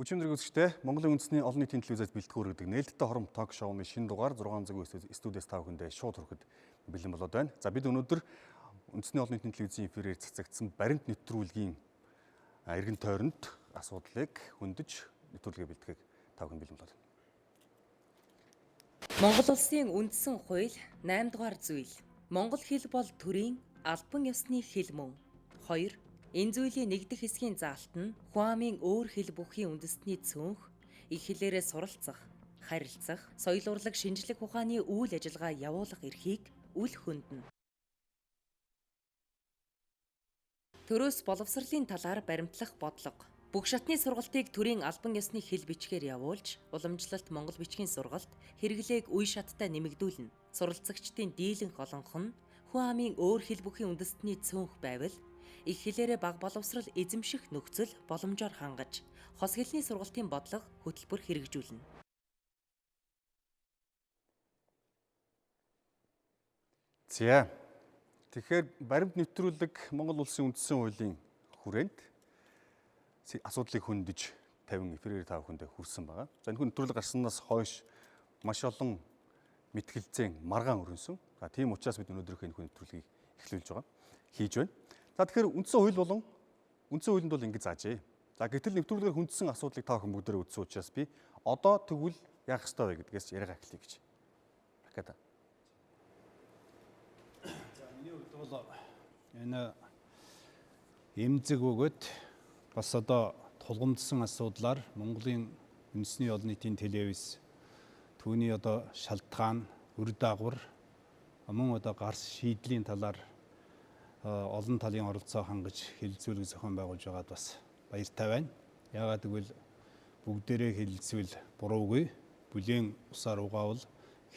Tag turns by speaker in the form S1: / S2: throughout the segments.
S1: Өчигдөр үзэгчдээ Монголын үндэсний олон нийтийн телевизэд бэлтгэн хүргэдэг Нээлттэй хором ток шоуны шинэ дугаар 6 цагийн студиэс та бүхэндээ шууд хүрэхэд бэлэн болоод байна. За бид өнөөдөр үндэсний олон нийтийн телевизийн эфирээр цацагдсан баримт нэвтрүүлгийн эргэн тойронд асуудлыг хөндөж нэвтрүүлгээ бэлтгэх та бүхэнд бэлэн болоод байна.
S2: Монгол улсын үндсэн хууль 8 дугаар зүйл. Монгол хэл бол төрийн албан ёсны хэл мөн. 2. Энэ зүйлийн нэг дэх хэсгийн заалт нь хүн амын өөр хэл бүхий үндэстний цөөнх, их хэлээрээ суралцах, харилцах, соёл урлаг шинжлэх ухааны үйл ажиллагаа явуулах эрхийг үл хөндөнө. Төрөөс боловсролын талаар баримтлах бодлого. Бүх шатны сургалтыг төрийн албан ёсны хэл бичгээр явуулж, уламжлалт Монгол бичгийн сургалт хэрэглээг үе шаттай нэмэгдүүлнэ. Суралцагчдын дийлэнх олонх нь хүн амын өөр хэл бүхий үндэстний цөөнх байвал их хэлээрээ бага боловсрал эзэмших нөхцөл боломжоор хангаж, хос хэлний сургалтын бодлого хөтөлбөр хэрэгжүүлнэ.
S1: За. Тэгэхээр баримт нэвтрүүлэг Монгол улсын үндсэн хуулийн хүрээнд асуудлыг хөндөж 50 эфирээр та бүхэндээ хүрсэн байгаа. За энэ нэвтрүүлэг гарснаас хойш маш олон мэтгэлцэн маргаан өрнөсөн. За тийм учраас бид өнөөдрийнхөө энэ нэвтрүүлгийг эхлүүлж байгаа. Хийж байна. За тэгэхээр үндсэн хуулинд бол ингэж заажээ. За гэтэл нэвтрүүлгээр хүндсэн асуудлыг та бүхэн бүгдээрээ үзсэн учраас би одоо тэгвэл яах ёстой вэ гэдгээс яриагаа эхлэе гэж. Дахиад.
S3: За миний хувьд бол энэ эмзэг өгöd бас одоо тулгамдсан асуудлаар Монголын үндэсний олон нийтийн телевиз түүний одоо шалтгаан, үр дагавар мөн одоо гарс шийдлийн талаар олон талын оролцоо хангаж хэлэлцүүлэг зохион байгуулж байгаад бас баяртай байна. Яагаад гэвэл бүгдээрээ хэлэлцвэл буруугүй, бүлээн усаар угаавал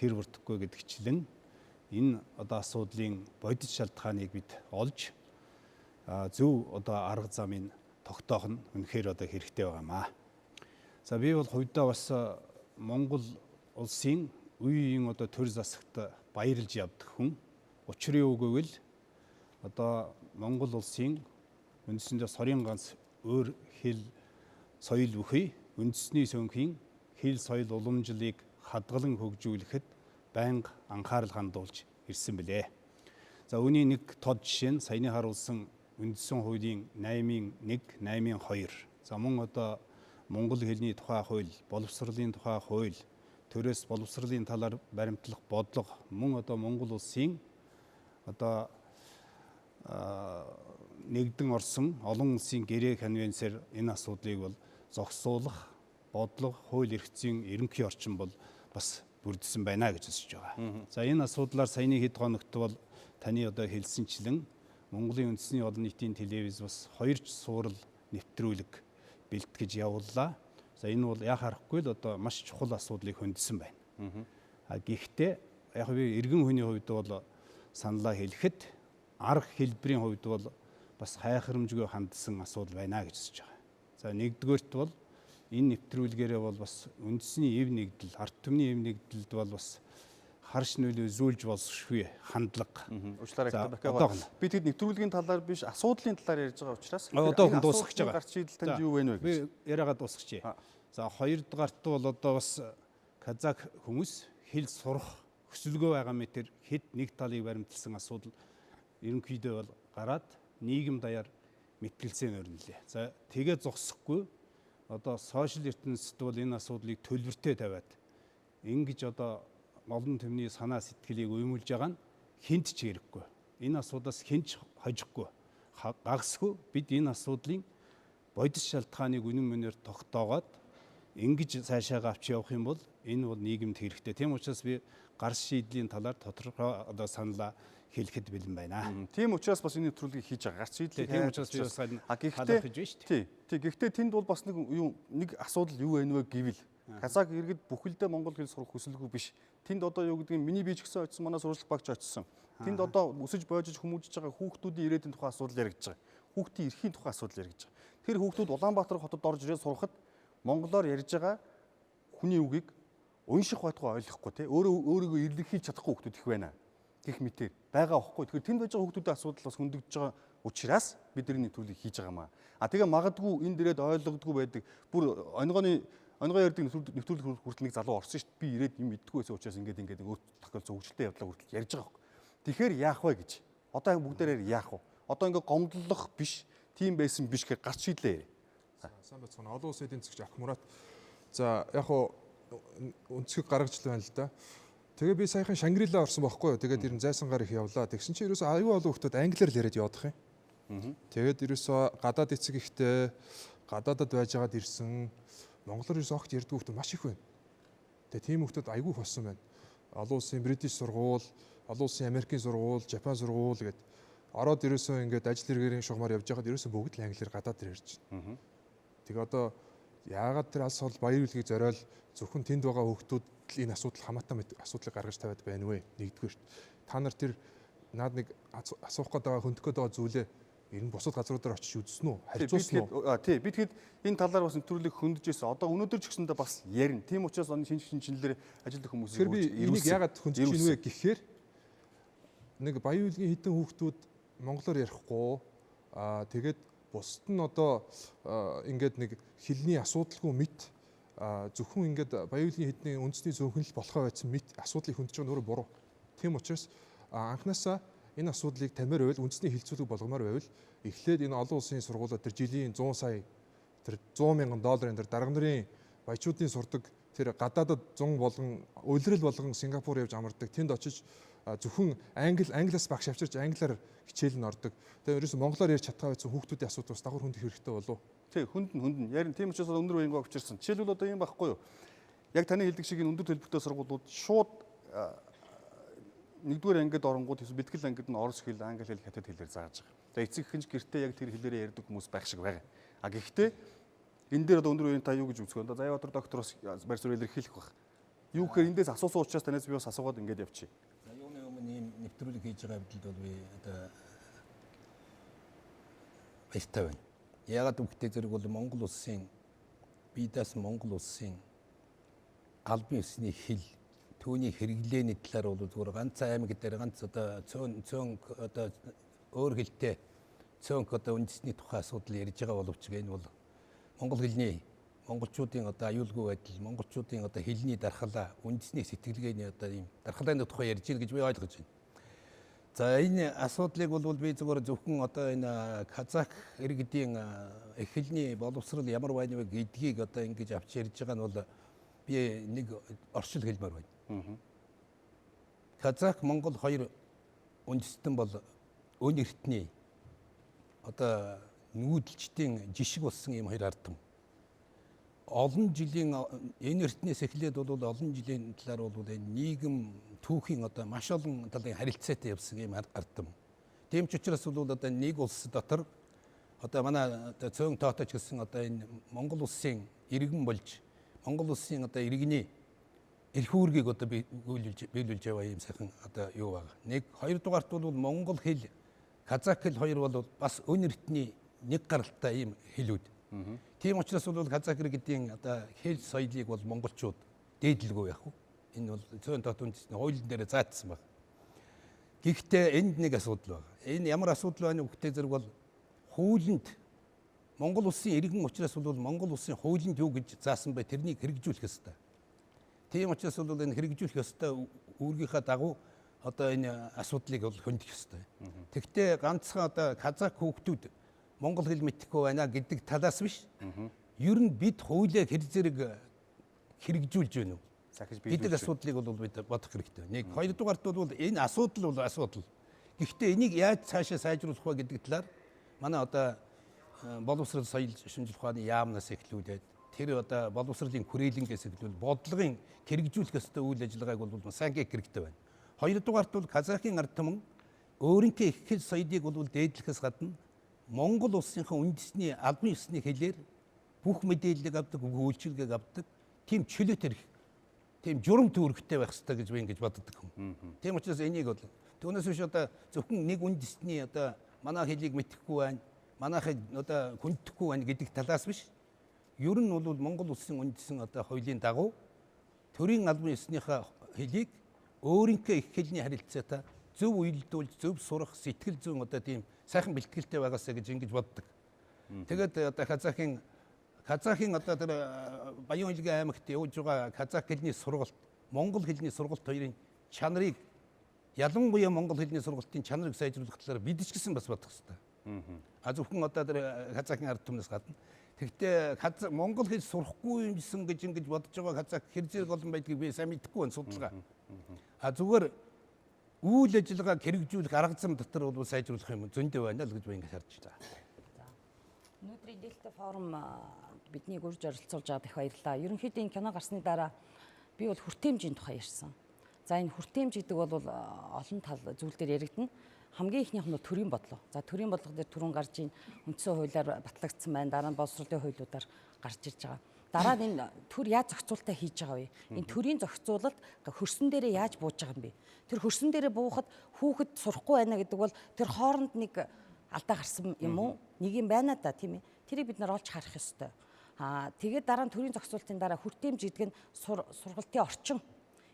S3: хэр бүрдэхгүй гэдгчлэн энэ одоо асуудлын бодит шалтгааныг бид олж зөв одоо арга замыг тогтоох нь үнэхээр одоо хэрэгтэй байгаамаа. За би бол хувьдаа бас Монгол улсын үе үеийн одоо төр засагт баярлж явдаг хүн. Учрын үг гэвэл одоо Монгол улсын үндэсэндээ сорын ганц өөр хэл соёл бүхий үндэсний цөөнхийн хэл соёл уламжлалыг хадгалан хөгжүүлэхэд байнга анхаарал хандуулж ирсэн билээ. За үүний нэг тод жишээ нь саяны харуулсан үндэсний хуулийн 8-1, 8-2. За мөн одоо монгол хэлний тухай хууль, боловсролын тухай хууль, төрөөс боловсролын талаар баримтлах бодлого мөн одоо Монгол улсын одоо нэгдэн орсон олон улсын гэрээ конвенцээр энэ асуудлыг бол зогсуулах бодлого, хууль эрх зүйн ерөнхий орчин бол бас бүрдсэн байна гэж үзэж байгаа. За энэ асуудлаар саяны хэд хоногт бол таны одоо хэлсэнчлэн Монголын үндэсний олон нийтийн телевиз бас 2 суурал нэвтрүүлэг бэлтгэж явууллаа. За энэ бол яа харахгүй л одоо маш чухал асуудлыг хөндөсөн байна. Гэхдээ яг би иргэн хүний хувьд бол саналаа хэлэхэд арга хэлбэрийн хувьд бол бас хайхрамжгүй хандсан асуудал байна гэж үзэж байгаа. За нэгдүгээрт бол энэ нэвтрүүлгээрээ бол бас үндэсний эв нэгдэл, ард түмний эв нэгдэлд бол бас харш нөлөө үзүүлж болшгүй хандлага.
S1: Би тэгэд нэвтрүүлгийн талаар биш асуудлын талаар ярьж байгаа учраас
S3: одоо хүн дуусгаж байгаа.
S1: Гарч шийдэл танд юу вэ гэж.
S3: Би яриагаа дуусгачих. За хоёрдугаарт бол одоо бас казак хүмүүс хэл сурах хүсэлгүй байгаа мэтэр хэд нэг талыг баримталсан асуудал ерөнхийдөө бол гараад нийгэм даяар мэтгэлцээ өрнөлээ. За тэгээ зогсохгүй одоо сошиал ертөнцид бол энэ асуудлыг төлбөртэй тавиад ингэж одоо олон түмний санаа сэтгэлийг уймуулж байгаа нь хинт ч хэрэггүй. Энэ асуудлаас хинч хожихгүй. Гагсгүй бид энэ асуудлын бодис шалтгааныг үнэн мөнөөр тогтоогоод ингэж цаашаа авч явах юм бол энэ бол нийгэмд хэрэгтэй. Тийм учраас би гарс шийдлийн талаар тодорхой одоо саналаа хэлэхэд бэлэн байна.
S1: Тийм учраас бас энэ нэвтрүүлгийг хийж байгаа. Гарц шийдлийг
S3: тийм учраас би бас
S1: хаалгаж байна шүү дээ. Тий. Гэхдээ тэнд бол бас нэг асуудал юу вэ нвэ гэвэл казак иргэд бүхэлдээ монгол хэл сурах хүсэлгүй биш. Тэнд одоо юу гэдгийг миний бие ч гэсэн очсон, манай сурвалжлах багч очсон. Тэнд одоо өсөж боожж хүмүүжж байгаа хүүхдүүдийн ирээдүйн тухай асуудал яригдж байгаа. Хүүхдийн эрхийн тухай асуудал яригдж байгаа. Тэр хүүхдүүд Улаанбаатар хотод орж ирээд сурахад монголоор ярьж байгаа хүний үгийг унших байтугай ойлгохгүй тий. Өөрийгөө илэрхийлж чадахгүй хүүхдүүд их байна. Гэх мэтээр байгаа байхгүй. Тэгэхээр тэнд байж байгаа хүүхдүүдийн асуудал бас хөндөгдөж байгаа учраас бид энэ нэвтрүүлгийг хийж байгаа маа. Тэгээ магадгүй энэ дээрээ ойлгодгүй байдаг. Бүр онгой ярддаг нэвтрүүлэг хүртэл нэг залуу орсон шүү дээ. Би ирээд юм мэддэггүй байсан учраас ингээд өөр тохиолдсон хөгжилтэй явдлаа хүртэл ярьж байгаа юм. Тэгэхээр яах вэ гэж. Одоо бүгдээрээ яах вэ? Одоо ингээд гомдлох биш, тийм байсан биш гэж гарч шийдлээ.
S4: Сайн бацхан олон улсын эдийн засгч Ахмурат. За яг хуу өнцгийг гаргаж л байна л да. Тэгээ би саяхан Шангрила орсон байхгүй юу. Тэгээд ер нь зайсан гар их явлаа. Тэгсэн чинь ерөөсөө аюу олон хүмүүс англиар л яриад явах юм. Тэгээд ерөөсөө гадаад эцэг ихтэй гадаадад байжгаад ирсэн монголоор ерөөсөө огт ярьдаг хүмүүс маш их байна. Тэгээ тийм хүмүүс аягүй болсон байна. Олон улсын Бритиш сургууль, олон улсын Америкийн сургууль, Япон сургууль гэдэг ороод ерөөсөө ингээд ажил хэрэгэрийн шугамаар явж байгаад ерөөсөө бүгд л англиар гадаадаар ярьж байна. Тэгээ одоо яагаад тэр алс хол баяр үйлгийг зориул зөвхөн тэнд байгаа хүүхдүүд энэ асуудал хамаатай асуудлыг гаргаж тавиад байна вэ? Нэгдүгээр та нар тэр наад нэг асуух гээд байгаа хөндөх гээд байгаа зүйлээ ер нь бусад газруудаар очиж үзсэн үү? Харьцуулсан уу?
S1: Тий, би тэгэхэд энэ талаар бас нэвтрүүлэг хөндөж ирсэн. Одоо өнөөдөр ч гэсэндээ бас ярина. Тийм учраас оны шинжилгээр ажилладаг хүмүүс
S4: тэр би энийг яагаад хөндөж ийн вэ гэхээр нэг баяр үйлгийн хитэн хүүхдүүд монголоор ярихгүй тэгээд бусд нь одоо ингээд нэг хэлний асуудалгүй мэд зөвхөн ингээд баяр үйлгийн хэдний үндэсний зөвхөнл болохоо байсан мэд асуудлыг хөндөж байгаа нь буруу. Тийм учраас анхнаасаа энэ асуудлыг тамир байвал үндэсний хилцүүлэг болгомоор байвал эхлээд энэ олон улсын сургуулиуд тэр жилийн 100 сая тэр 100 мянган долларын тэр дарга нарын баячуудын сурдаг тэр гадаадад 100 болгон улирал болгон Сингапур явж амардаг тэнд очиж зөвхөн англиас багш авчирч англиар хичээл нь ордог. Тэгээ ерөөсөн монголоор ярьж чадхаа байсан хүүхдүүдийн асуудал бас дагавар хөндөх хэрэгтэй болов.
S1: Тий, хөндөн. Ярин тийм учраас өндөр байнгоо авчирсан. Жишээлбэл одоо юм байхгүй юу? Яг таны хэлдэг шиг энэ өндөр төлбөртэй сургуулиуд шууд нэгдүгээр ангид оронгууд эсвэл бэлтгэл ангид нь орос хэл, англи хэл, хятад хэлээр зааж байгаа. Тэгээ эцэг эхэнч гэртээ яг тэр хэлээрээ ярьдаг хүмүүс байх шиг байгаа. Гэхдээ энэ дээр одоо өндөр үеийн та юу гэж үзэх вэ? Одоо Заяа Батар доктороос барь суурь илэрхийлэх баг. Юу гэхээр эндээс асуусан учраас танаас би бас асуугаад ингэж явчих.
S5: Юуны өмнө ийм нэвтрүүлэг хийж байгаа хэвдэлд бол би одоо баяртай байна. Яагаад гэвэл зэрэг бол Монгол улсын бидээс Монгол улсын албан ёсны хэл түүний хэрэглээний талаар бол зүгээр ганц аймаг дээр ганц одоо цөөн одоо өөр хэлтэй цөөнх одоо үндэсний тухай асуудал ярьж байгаа боловч энэ бол монгол хэлний монголчуудын одоо аюулгүй байдал монголчуудын одоо хэлний дархлаа үндэсний сэтгэлгээний одоо ийм дархлааны тухай ярьж ийн гэж би ойлгож байна. За энэ асуудлыг бол би зүгээр зөвхөн одоо энэ казак иргэдийн их хэлний боловсрол ямар байна вэ гэдгийг одоо ингэж авч ярьж байгаа нь бол би нэг оршил хэлмээр байна. Казак Монгол хоёр үндэстэн бол өн эртний одоо нүүдэлчдийн жишг болсон юм хоёр ардам. Олон жилийн энэ эртнээс эхлээд бол олон жилийн талаар бол энэ нийгэм түүхийн одоо маш олон талын харилцаатай явсан юм ардам. Тийм ч учраас бол одоо нэг улс дотор одоо манай цөөн тоотож гэсэн одоо энэ Монгол улсын иргэн болж Монгол улсын одоо иргэний эрх үүргийг одоо биелүүлж яваа юм сайхан одоо юу байгаа. Нэг хоёрдугаарт бол монгол хэл, казак хэл хоёр бол бас өн эртний нэг гаралтай ийм хэлүүд. Тийм учраас бол казак иргэдийн одоо хэл соёлыг бол монголчууд дээдлгүй яах вэ? Энэ бол цөөн тот үндэсний хуулийн дээр заагдсан байна. Гэхдээ энд нэг асуудал байна. Энэ ямар асуудал байна вэ гэхдээ зэрэг бол хуулинд Монгол улсын иргэн учраас бол Монгол улсын хуулинд юу гэж заасан бай тэрнийг хэрэгжүүлэх ёстой. Тийм учраас бол энэ хэрэгжүүлэх ёстой үүргийнхаа дагуу одоо энэ асуудлыг бол хөндлөх ёстой. Тэгвэл ганцхан одоо казак хүүхдүүд монгол хэл мэдэхгүй байна гэдэг талаас биш. Ер нь бид хуулиа хэр зэрэг хэрэгжүүлж байна уу? Гэдэг асуудлыг бол бид бодох хэрэгтэй. Нэг хоёрдугаарт бол энэ асуудал бол асуудал. Гэхдээ энийг яаж цаашаа сайжруулах вэ гэдэг талаар манай одоо боловсрол соёл шинжилх ухааны яамнаас эхлүүлээд тэр одоо боловсролын хүрээлэнгээс эхлүүл бодлогын хэрэгжүүлэх ёстой үйл ажиллагааг бол сайн гэх хэрэгтэй байна. Хоёрдугаарт бол казакын ард түмэн өөрийнхөө их хэл соёлыг бол дээдлэхээс гадна Монгол улсынхаа үндэсний албан ёсны хэлээр бүх мэдээллийг авдаг, бүх үйлчилгээг авдаг, тийм чөлөөт эрх, тийм журам төвөргтэй байх хэрэгтэй гэж би ингэж боддог юм. Тийм учраас энийг бол түүнээс биш одоо зөвхөн нэг үндэсний одоо манай хэлийг мэдэхгүй байна, манайхыг одоо хүндэхгүй байна гэдэг талаас биш. Ер нь бол Монгол улсын үндэсний одоо хуулийн дагуу төрийн албан ёсныхаа хэлийг өөрийнхөө их хэлний харилцаатай зөв уялдуулж, зөв сурах, сэтгэл зүйн одоо тийм сайхан бэлтгэлтэй байгаасаа гэж ингэж боддог. Тэгээд одоо Казахын одоо тэр Баян хөлгийн аймагт явж байгаа казах хэлний сургалт, монгол хэлний сургалт хоёрын чанарыг ялангуяа монгол хэлний сургалтын чанарыг сайжруулах талаар бид ч гэсэн бас бодох хэрэгтэй. Зөвхөн одоо тэр казахын ард түмнээс гадна. Тэгэхдээ монгол хэл сурахгүй юмсан гэж ингэж бодож байгаа казах хэр зэрэг олон байдгийг би сайн мэдэхгүй байна судалгаа. Зүгээр үйл ажиллагааг хэрэгжүүлэх арга зам дотор бол сайжруулах юм зөндөө байна л гэж би ингэж харж байна.
S6: Өнөөдрийн нээлттэй форум биднийг урьж оролцуулж байгаад их баярлалаа. Ерөнхийдөө энэ кино гарсны дараа би бол хүртээмжийн тухай ярьсан. За энэ хүртээмж гэдэг бол олон тал зүйл дээр яригдана. Хамгийн ихнийх нь төрийн бодлого. За төрийн бодлого дээр түрүүн гарч ийн үндсэн хуулиар батлагдсан байна. Дараа нь боловсролын хуулиудаар гарч ирж байгаа. Дараа нь энэ төр яаж зохицуулалтаа хийж байгаа вэ? Энэ төрийн зохицуулалт хөрсөн дээрээ яаж бууж байгаа юм бэ? Тэр хөрсөн дээрээ буухад хүүхэд сурахгүй байна гэдэг бол тэр хооронд нэг алдаа гарсан юм уу? Нэг юм байна да тийм ээ. Тэрийг бид нар олж харах ёстой. Тэгээд дараа нь төрийн зохицуулалтын дараа хүртээмж гэдэг нь сургалтын орчин.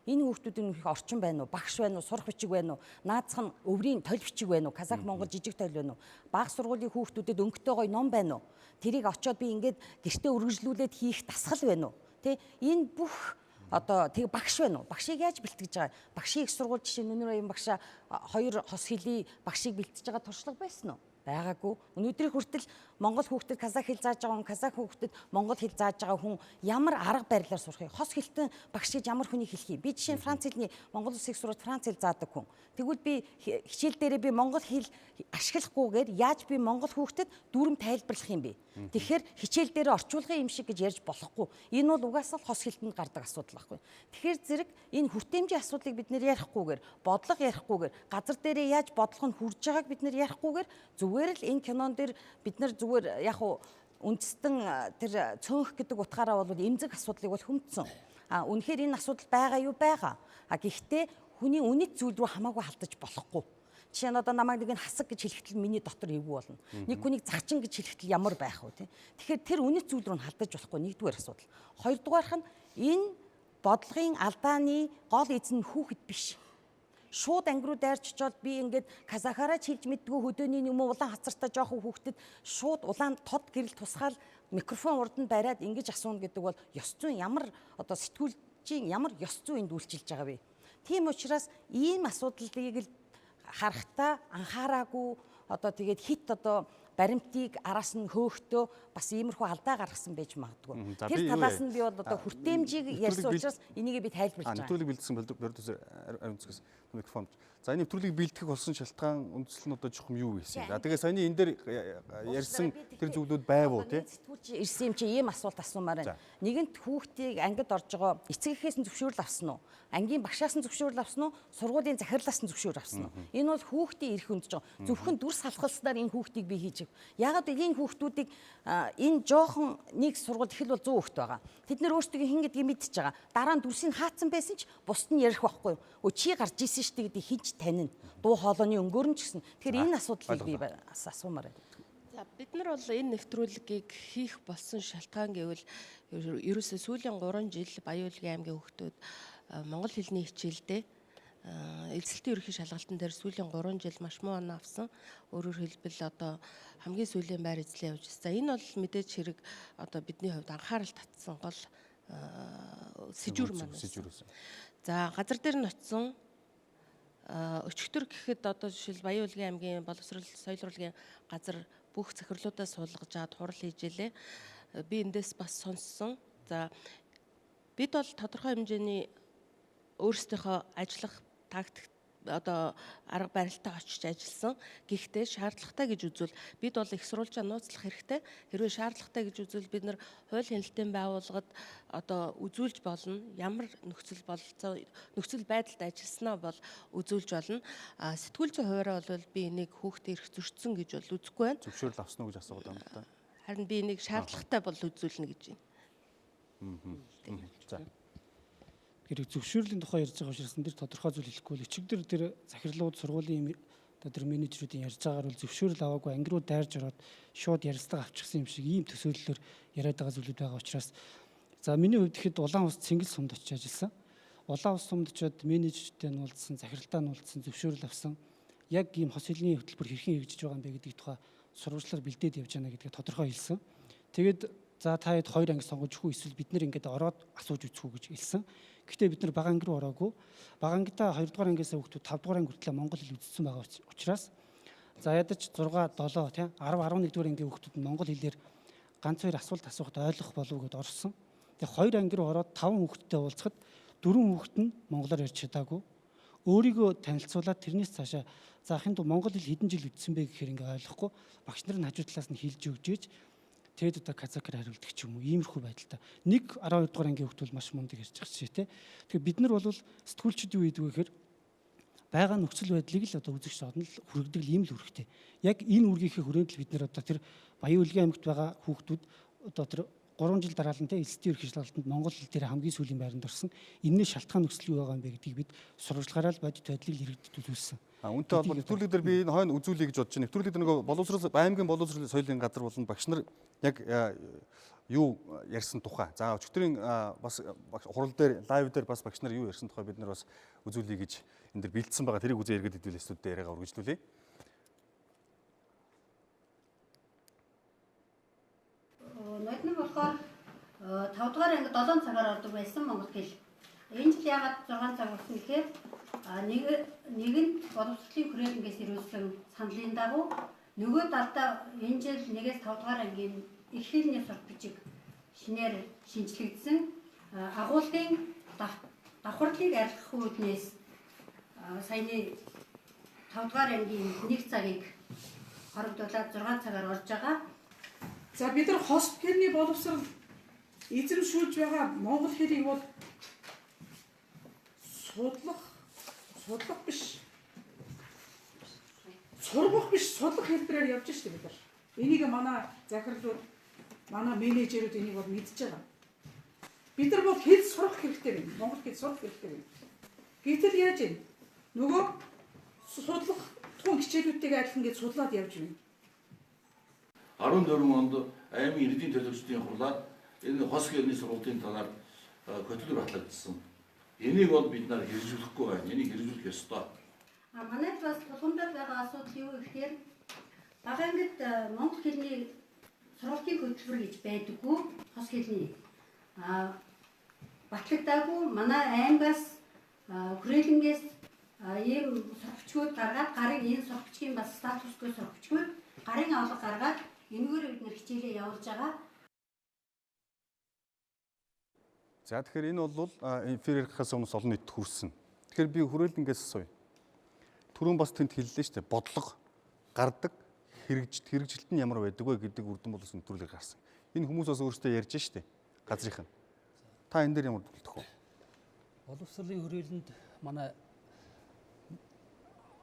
S6: Энэ хүүхдүүдийн их орчин байна уу? Багш байна уу? Сурах бичиг байна уу? Наадах нь өврийн тойл бичиг байна уу? Казах монгол жижиг тойл байна уу? Бага сургуулийн хүүхдүүдэд өнгөтэй гоё ном байна уу? Тэрийг очиод би ингээд гэртээ үргэлжлүүлээд хийх дасгал байна уу? Тэ энэ бүх одоо тэг багш байна уу? Багшийг яаж бэлтгэж байгаа? Багшийн их сургууль жишээ нь өнөр оюун багшаа 2 хос хэлий багшийг бэлтгэж байгаа туршлага байсан уу? Байгаагүй. Өнөөдрийн хүртэл монгол хүүхдэд казах хэл зааж байгаа хүн, казах хүүхдэд монгол хэл зааж байгаа хүн ямар арга барилаар сурах юм? Хос хэлтэн багш гэж ямар хүнийг хэлэх юм? Би жишээ нь Франц хэлний Монгол Улсын их сургуульд Франц хэл заадаг хүн. Тэгвэл би хичээл дээрээ би монгол хэл ашиглахгүйгээр яаж би монгол хүүхдэд дүрм тайлбарлах юм бэ? Тэгэхээр хичээл дээрээ орчуулгын юм шиг гэж ярьж болохгүй. Энэ бол угаасаа хос хэлтэнд гардаг асуудал байхгүй. Тэгэхээр зэрэг энэ хүртээмжийн асуудлыг бид нэр ярихгүйгээр, бодлого ярихгүйгээр, газар дээрээ яаж бодлого нь хүрж байгааг бид нэр ярихгүйгээр зүгээр л энэ кинон дээр бид нар зүгээр яг уу үндэстэн тэр цөөнх гэдэг утгаараа бол эмзэг асуудлыг бол хүндсэн. Үнэхээр энэ асуудал байгаа юу байгаа. Гэхдээ хүний үнэт зүйл рүү хамаагүй халдаж болохгүй. Жишээ нь одоо намайг нэг хасаг гэж хэлэхдээ миний дотор эвгүй болно. Нэг хүнийг загчин гэж хэлэхдээ ямар байх вэ? Тэгэхээр тэр үнэт зүйл рүү халдаж болохгүй нэгдүгээр асуудал. Хоёрдугаарх нь энэ бодлогын алдааны гол эзэн нь хүүхэд биш. Шууд анги руу дайрч очоод би ингээд казахаараа чилж мэддгүү хөдөөний юм уу улаан хацартаа жоохон хүүхдэд шууд улаан тод гэрэл тусгаал микрофон урд нь бариад ингэж асууна гэдэг бол ёс зүйн ямар одоо сэтгүүлчийн ямар ёс зүйн энд үйлчилж байгаа вэ? Тийм учраас ийм асуудлыг л харахтаа анхаараагүй одоо тэгээд хит одоо баримтыг араас нь хөөхтөө бас иймэрхүү алдаа гаргасан байж магадгүй. Тэр талаас нь би бол одоо хүртээмжийг ярьсан учраас энийг би тайлбарлаж байгаа.
S1: Нэвтрүүлэг бэлдсэн продюсер ариунцгээс микрофон. За энэ нэвтрүүлгийг бэлтгэх болсон шалтгаан үндэслэл нь одоо жоохон юу гэсэн. За тэгээ саяны энэ дээр ярьсан тэр зүйлүүд байв уу тий?
S6: Сэтгүүлч ирсэн юм чи ийм асуулт асуумаар байна. Нэгэнт хүүхдийг ангид орж байгаа эцэгээс нь зөвшөөрөл авсан уу? Ангийн багшаас нь зөвшөөрөл авсан уу? Сургуулийн захирлаас нь зөвшөөрөл авсан уу? Энэ бол хүүхдийн эрх хөндөж байгаа. Зөвхөн дүр салхалснаар энэ хүүхдийг би хийж. Яагаад энэ хүүхдүүдийг энэ жоохон нэг сургууль их л бол 100 хүүхд байгаа. Тэд нэр өөрсдөө хин гэдгийг мэдчихэж байгаа. Дараа нь дүрсийг хаацсан байсан ч бусд нь ярих байхгүй. Өө чи гарч ийсэн шүү дээ гэдэг хинч танина. Дуу хоолойны өнгөөр нь ч гэсэн. Тэгэхээр энэ асуудлыг би асуумаар байна.
S7: За бид нар бол энэ нэвтрүүлгийг хийх болсон шалтгаан гэвэл ерөөсөө сүүлийн 3 жил Баян аймгийн хүүхдүүд монгол хэлний хичээлдээ эзэлтийн ерөнхий шалгалтын дээр сүүлийн 3 жил маш муу оноо авсан. Өөрөөр хэлбэл одоо хамгийн сүүлийн байр эзлээ явж байна. За энэ бол мэдээж хэрэг одоо бидний хувьд анхаарал татсан гол сэжүр маань. За газар дээр нь очсон өчигдөр гэхэд одоо жишээл Баян аймгийн боловсрол соёл урлагийн газар бүх захирлуудаа суулгаж аваад хурал хийж илээ. Би эндээс бас сонссон. За бид бол тодорхой хэмжээний өөрсдийнхөө ажиллах тактик одоо арга барилтаа очиж ажилласан. Гэхдээ шаардлагатай гэж үзвэл бид бол их сурвалжаа нууцлах хэрэгтэй. Хэрвээ шаардлагатай гэж үзвэл бид нар хууль хяналтын байгууллагад одоо үзүүлж болно. Ямар нөхцөл байдалд ажилласнаа бол үзүүлж болно. Сэтгүүлчийн хуваараа бол би энийг хүүхдээ эрх зөрчсөн гэж бол үзэхгүй байна.
S1: Зөвшөөрөл авсан уу гэж асууад байна л да.
S7: Харин би энийг шаардлагатай бол үзүүлнэ гэж байна.
S1: За.
S8: Тэр зөвшөөрлийн тухай ярьж байгаа учраас энэ тодорхой зүйл хэлэхгүй л өчигдөр тэр захирлууд сургуулийн тэр менежерүүдийн ярьж байгаагаар бол зөвшөөрөл аваагүй анги руу дайрж ороод шууд ярилцлага авчихсан юм шиг ийм төсөөллөөр яриад байгаа зүйлүүд байгаа учраас за миний хувьд ихэд улаан ус Цингэл сумд очиж ажилласан. Улаан ус сумд очиод менежертэй нуулзсан, захиралтай нуулзсан, зөвшөөрөл авсан. яг ийм хос хэлний хөтөлбөр хэрхэн хэрэгжиж байгаа юм бэ гэдэг тухай сурвалжлаар бэлдээд явж байна гэдгийг тодорхой хэлсэн. Тэгээд за та хэд 2 анги сонгож өгөх эсвэл бид нэр ингээд ороод асууж үзэх үү гэж хэлсэн. Гэхдээ бид нар бага анги руу ороогүй. Бага ангидаа 2 дугаар ангиас хүүхдүүд 5 дугаар анги хүртэл монгол хэл үзсэн байгаа учраас за ядаж 6, 7 тийм 10, 11 дугаар ангийн хүүхдүүд нь монгол хэлээр ганц 2 асуулт асуухад ойлгох болов уу гэд орсон. Тэгээ 2 анги руу ороод 5 хүүхэдтэй уулзахад 4 хүүхэд нь монголоор ярьж чадаагүй. Өөрийгөө танилцуулаад тэрнээс цаашаа за ахын дуу монгол хэл хэдэн жил үдсэн бэ гэхээр ингээ ойлгохгүй багш нар нь хажуу талаас нь хэлж өгч ийж тэгэд одоо казакаар хариулдаг ч юм уу иймэрхүү байдалтай. Нэг 12 дугаар ангийн хүүхдүүд маш мундаг ярьж байгаа ч тий. Тэгэхээр бид нар бол сэтгүүлчид юу хийдэг вэ гэхээр байгаа нөхцөл байдлыг л одоо үзэгч одон л хүргэдэг юм л үүрэгтэй. Яг энэ үүргийнхээ хүрээнд л бид нар одоо тэр Баян-Улгийн аймагт байгаа хүүхдүүд одоо тэр 3 жил дараалантай эцсийн ерөнхий шалгалтанд монгол хэл дээр хамгийн сүүлийн байранд орсон. Энэний шалтгаан нөхцөл юу байгаа юм бэ гэдгийг бид сурвалжлаараа л бодит байдлыг иргэдэд үзүүлсэн.
S1: Үүнтэй холбоо нэвтрүүлэг дээр би энэ хойно үзүүлэе гэж бодож байна. Нэвтрүүлэг дээр нөгөө боловсрол аймгийн боловсролын соёлын газар болон багш нар яг юу ярьсан тухай. За өчигдрийн бас хурал дээр лайв дээр бас багш нар юу ярьсан тухай бид нар бас үзүүлэе гэж энэ дэр бэлдсэн байгаа. Тэрийг үзээ эргээд хэдүүлээ студид яриагаа үргэлжлүүлье.
S9: Ноёдны болохоор 5 дугаар анги 7 цагаар ордог байсан монгол хэл. Энэ жил яагаад 6 цаг болсон гэхээр нэгэн боловсролын хүрээлэнгээс ирүүлсэн саналын дагуу нөгөө талдаа энэ жил 1-5 дугаар ангийн их хэлний сурт бичиг шинээр шинжлэгдсэн агуулгын давхарлыг арилгах үүднээс саяны 5 дугаар ангийн 1 цагийг хоригдуулаад 6 цагаар орж байгаа.
S10: За бид нар хос хэлний боловсрол эзэмшүүлж байгаа монгол хэлийг бол судлах биш сургах биш судлах хэлбэрээр явж штэ бид нар. Энийг манай захирлууд манай менежерүүд энийг бол мэдж байгаа. Бид нар бол хэл сурах хэрэгтэй байна. Монгол хэл сурах хэрэгтэй байна. Гэтэл яаж юм? Нөгөө судлах тун хичээлүүдтэйг адилхан гэж судлаад явж байна.
S11: 14 онд аймгийн иргэдийн төлөөлчдийн хурлаар энэ хос хэлний сургалтын талаар хөтөлбөр батлагдсан. Энийг бол бид нар хэрэгжүүлэхгүй байна. Энийг хэрэгжүүлэх ёстой.
S9: Манайд бас тулгамдаад байгаа асуудал юу гэхээр бага ангид монгол хэлний сургалтын хөтөлбөр гэж байдаггүй хос хэлний батлагдаагүй манай аймгаас хүрээлэнгээс ийм сургачгууд гаргаад гарын энэ сургачгийн бас статусгүй сургачгууд гарын авлага гаргаад энэгээр бид нэр хичээлээ явуулж байгаа.
S1: За тэгэхээр энэ бол эфир ярихаас өмнө олон нийтэд хүрсэн. Тэгэхээр би хүрээлэнгээс асууя. Түрүүн бас тэнд хэллээ шүү дээ. Бодлого гардаг хэрэгжилт нь ямар байдаг вэ гэдэг үрдэн боловс нэвтрүүлэг гарсан. Энэ хүмүүс бас өөрсдөө ярьж штэ газрынх нь. Та энэ дээр ямар төлөх вэ?
S5: Боловсролын хүрээлэнд манай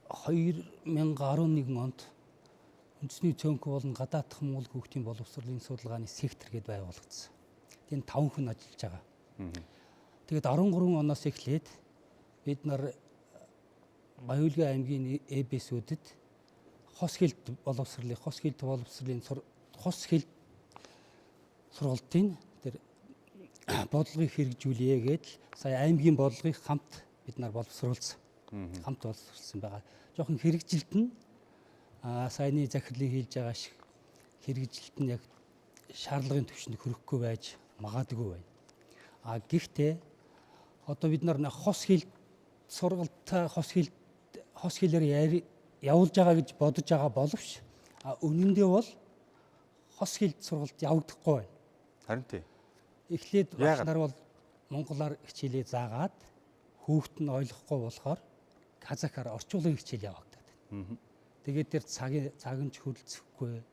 S5: 2011 онд үндэсний цөөнхөн болон гадаадах Монгол хүүхдийн боловсролын судалгааны сектор гэдээ байгуулагдсан. Тэнд 5 хүн ажиллаж байгаа. Тэгээд 13 оноос эхлээд бид нар Баян-Улгийн аймгийн ЭБС-үүдэд хос хэл боловсролын сургалтын тэр бодлогыг хэрэгжүүлье гэдэл сая аймгийн бодлогыг хамт бид нар боловсруулсан. Хамт боловсруулсан байгаа. Жохон хэрэгжилт нь саяны захирлын хэлж байгаа шиг хэрэгжилт нь яг шаардлагын түвшинд хүрэхгүй байж магадгүй байна. Гэхдээ одоо бид нар хос хэл сургалтаа хос хэлээр явуулж байгаа гэж бодож байгаа боловч үнэндээ бол хос хэл сургалт явагдахгүй байна.
S1: Харин тий.
S5: Эхлээд багш нар бол монголоор хичээлээ заагаад хүүхд нь ойлгохгүй болохоор казакаар орчуулгын хичээл явагдаад байна. Тэгээд тэр цагын ч хөлцөхгүй.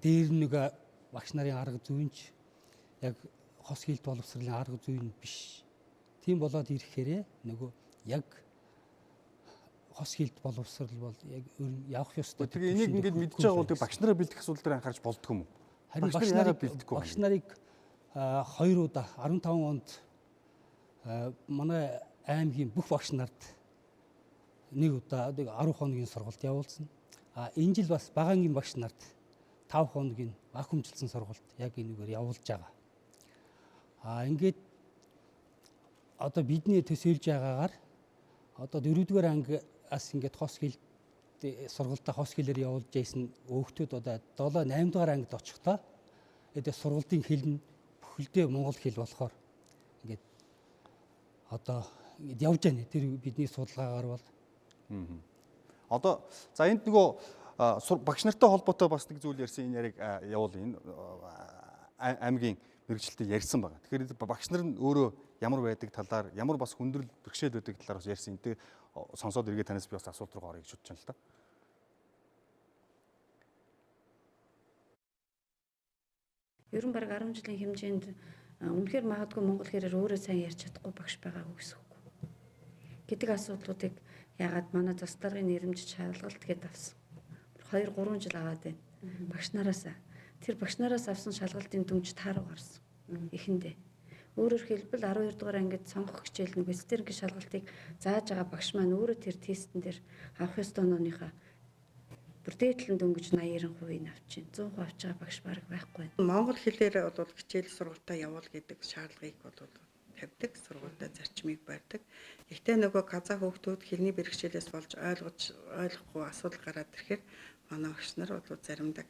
S5: Дээр нэг багш нарын арга зүйнч яг хос хэлт боловсролын арга зүйн биш. Тийм болоод ирэхээр нөгөө яг хос хэлт боловсрол бол яг явах ёстой.
S1: Тэгээ энийг ингээд мэдж байгаа бол багш нараа бэлдэх асуудал дээр анхаарч болдгоо юм уу?
S5: Харин багш нарыг бэлдэхгүй. Багш нарыг 2 удаа 15 онд манай аймгийн бүх багш нарт нэг удаа 10 хоногийн сургалт явуулсан. Энэ жил бас багаангийн багш нарт 5 хоногийн вакуумжилсан сургалт яг энэгээр явуулж байгаа. Ингээд одоо бидний төсөөлж байгаагаар одоо 4-р ангиас ингээд хос хэл сургалтаа хос хэлээр явуулж байсан өөхтүүд одоо 7-8-р ангид очихдоо тэгээд сургалтын хэл нь бүхэлдээ монгол хэл болохоор ингээд одоо ингээд явж байна. Тэр бидний судалгаагаар бол.
S1: Одоо за энд нөгөө багш нартай холбоотой бас нэг зүйл ярьсан энэ яриг явуул энэ аймгийн мэрэгчлэлтэй ярьсан байгаа. Тэгэхээр багш нар нь өөрөө ямар байдаг талаар ямар бас хүндрэл бэрхшээл байдаг талаар бас ярьсан. Энд сонсоод эргээ танаас би бас асуулт руу орё гэж бодож байна л да.
S9: Ер нь баг 10 жилийн хэмжээнд үнэхээр магадгүй монгол хэлээр өөрөө сайн ярьж чадахгүй багш байгаагүй гэсэн үг. Гэдэг асуудлуудыг ягаад манай зас даргын нэрмжиж шалгалт гээд авсан. 2-3 жил аваад байна. Багш нараас тэр багш нараас авсан шалгалтын дүнж тааруу гарсан. Эхэндээ. Өөрөөр хэлбэл 12 дугаар ангид сонгох хичээл нэг эстергийн шалгалтыг зааж байгаа багш маань өөрөө тэр тестэн дээр авах ёстой нууныхаа бүр дээдлэн дөнгөж 80-90% авчин 100% авч байгаа багш бараг байхгүй.
S12: Монгол хэлээр бол хичээл сургалтаа явуул гэдэг шаардлагыг бол тавьдаг, сургуультай зарчмыг барьдаг. Гэхдээ нөгөө казах хүүхдүүд хэлний бэрхшээлээс болж ойлгохгүй асуудал гараад ирэхээр манай багш нар бол заримдаа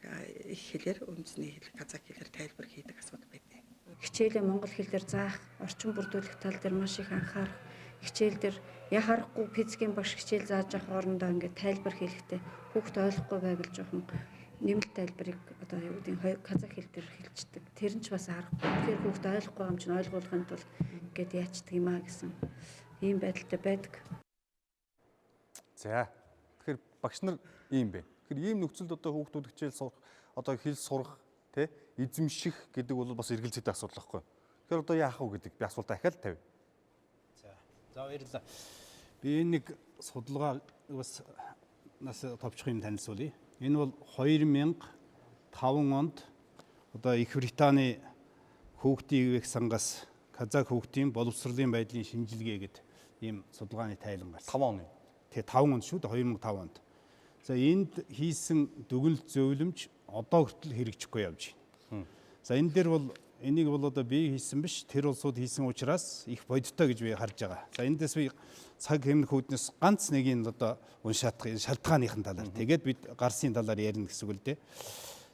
S12: их хэлээр үндэсний хэл казах хэлээр тайлбар хийдэг асуудал байдаг.
S9: Хичээлээ монгол хэлээр заах, орчин бүрдүүлэх тал дээр маш их анхаарах. Хичээл дээр яхахгүй физикийн багш хичээл зааж явах орондоо ингээд тайлбар хийхдээ хүүхд ойлгохгүй байвал жоохон нэмэлт тайлбарыг одоо юу гэдэг казах хэл дээр хэлцдэг. Тэр нь ч бас аргагүй. Тэгэхээр хүүхд ойлгохгүй юм чинь ойлгуулахын тулд ингээд яачдаг юм аа гэсэн ийм байдалтай байдаг.
S1: За. Тэгэхээр багш нар ийм бэ. Тэгэхээр ийм нөхцөлд одоо хүүхдүүд хичээл сурах, одоо хэл сурах, тэ эзэмших гэдэг бол бас эргэлзээтэй асуудал байхгүй. Тэгэхээр одоо яах вэ гэдэг би асуулт дахиад тавь.
S3: За баярлалаа. Би нэг судалгаа бас нас товчхон юм танилцуулъя. Энэ бол 2005 онд одоо Их Британий хүүхдийн ивэх сангаас казах хүүхдийн боловсролын байдлын шинжилгээ гэдэг ийм судалгааны тайлан гарсан.
S1: 5 оны.
S3: Тэгээ 5 онд шүү дээ 2005 онд. За энд хийсэн дүгнэлт зөвлөмж одоо хүртэл хэрэгжихгүй явж байна. За энэ дээр бол энийг бол одоо би хийсэн биш, тэр улсууд хийсэн учраас их бодиттой гэж би харж байгаа. За эндээс би цаг хэмнэх үүднээс ганц нэг нь одоо уншаадах шалтгааныхын талаар. Тэгээд бид гарсын талаар ярина гэсэн үг л дээ.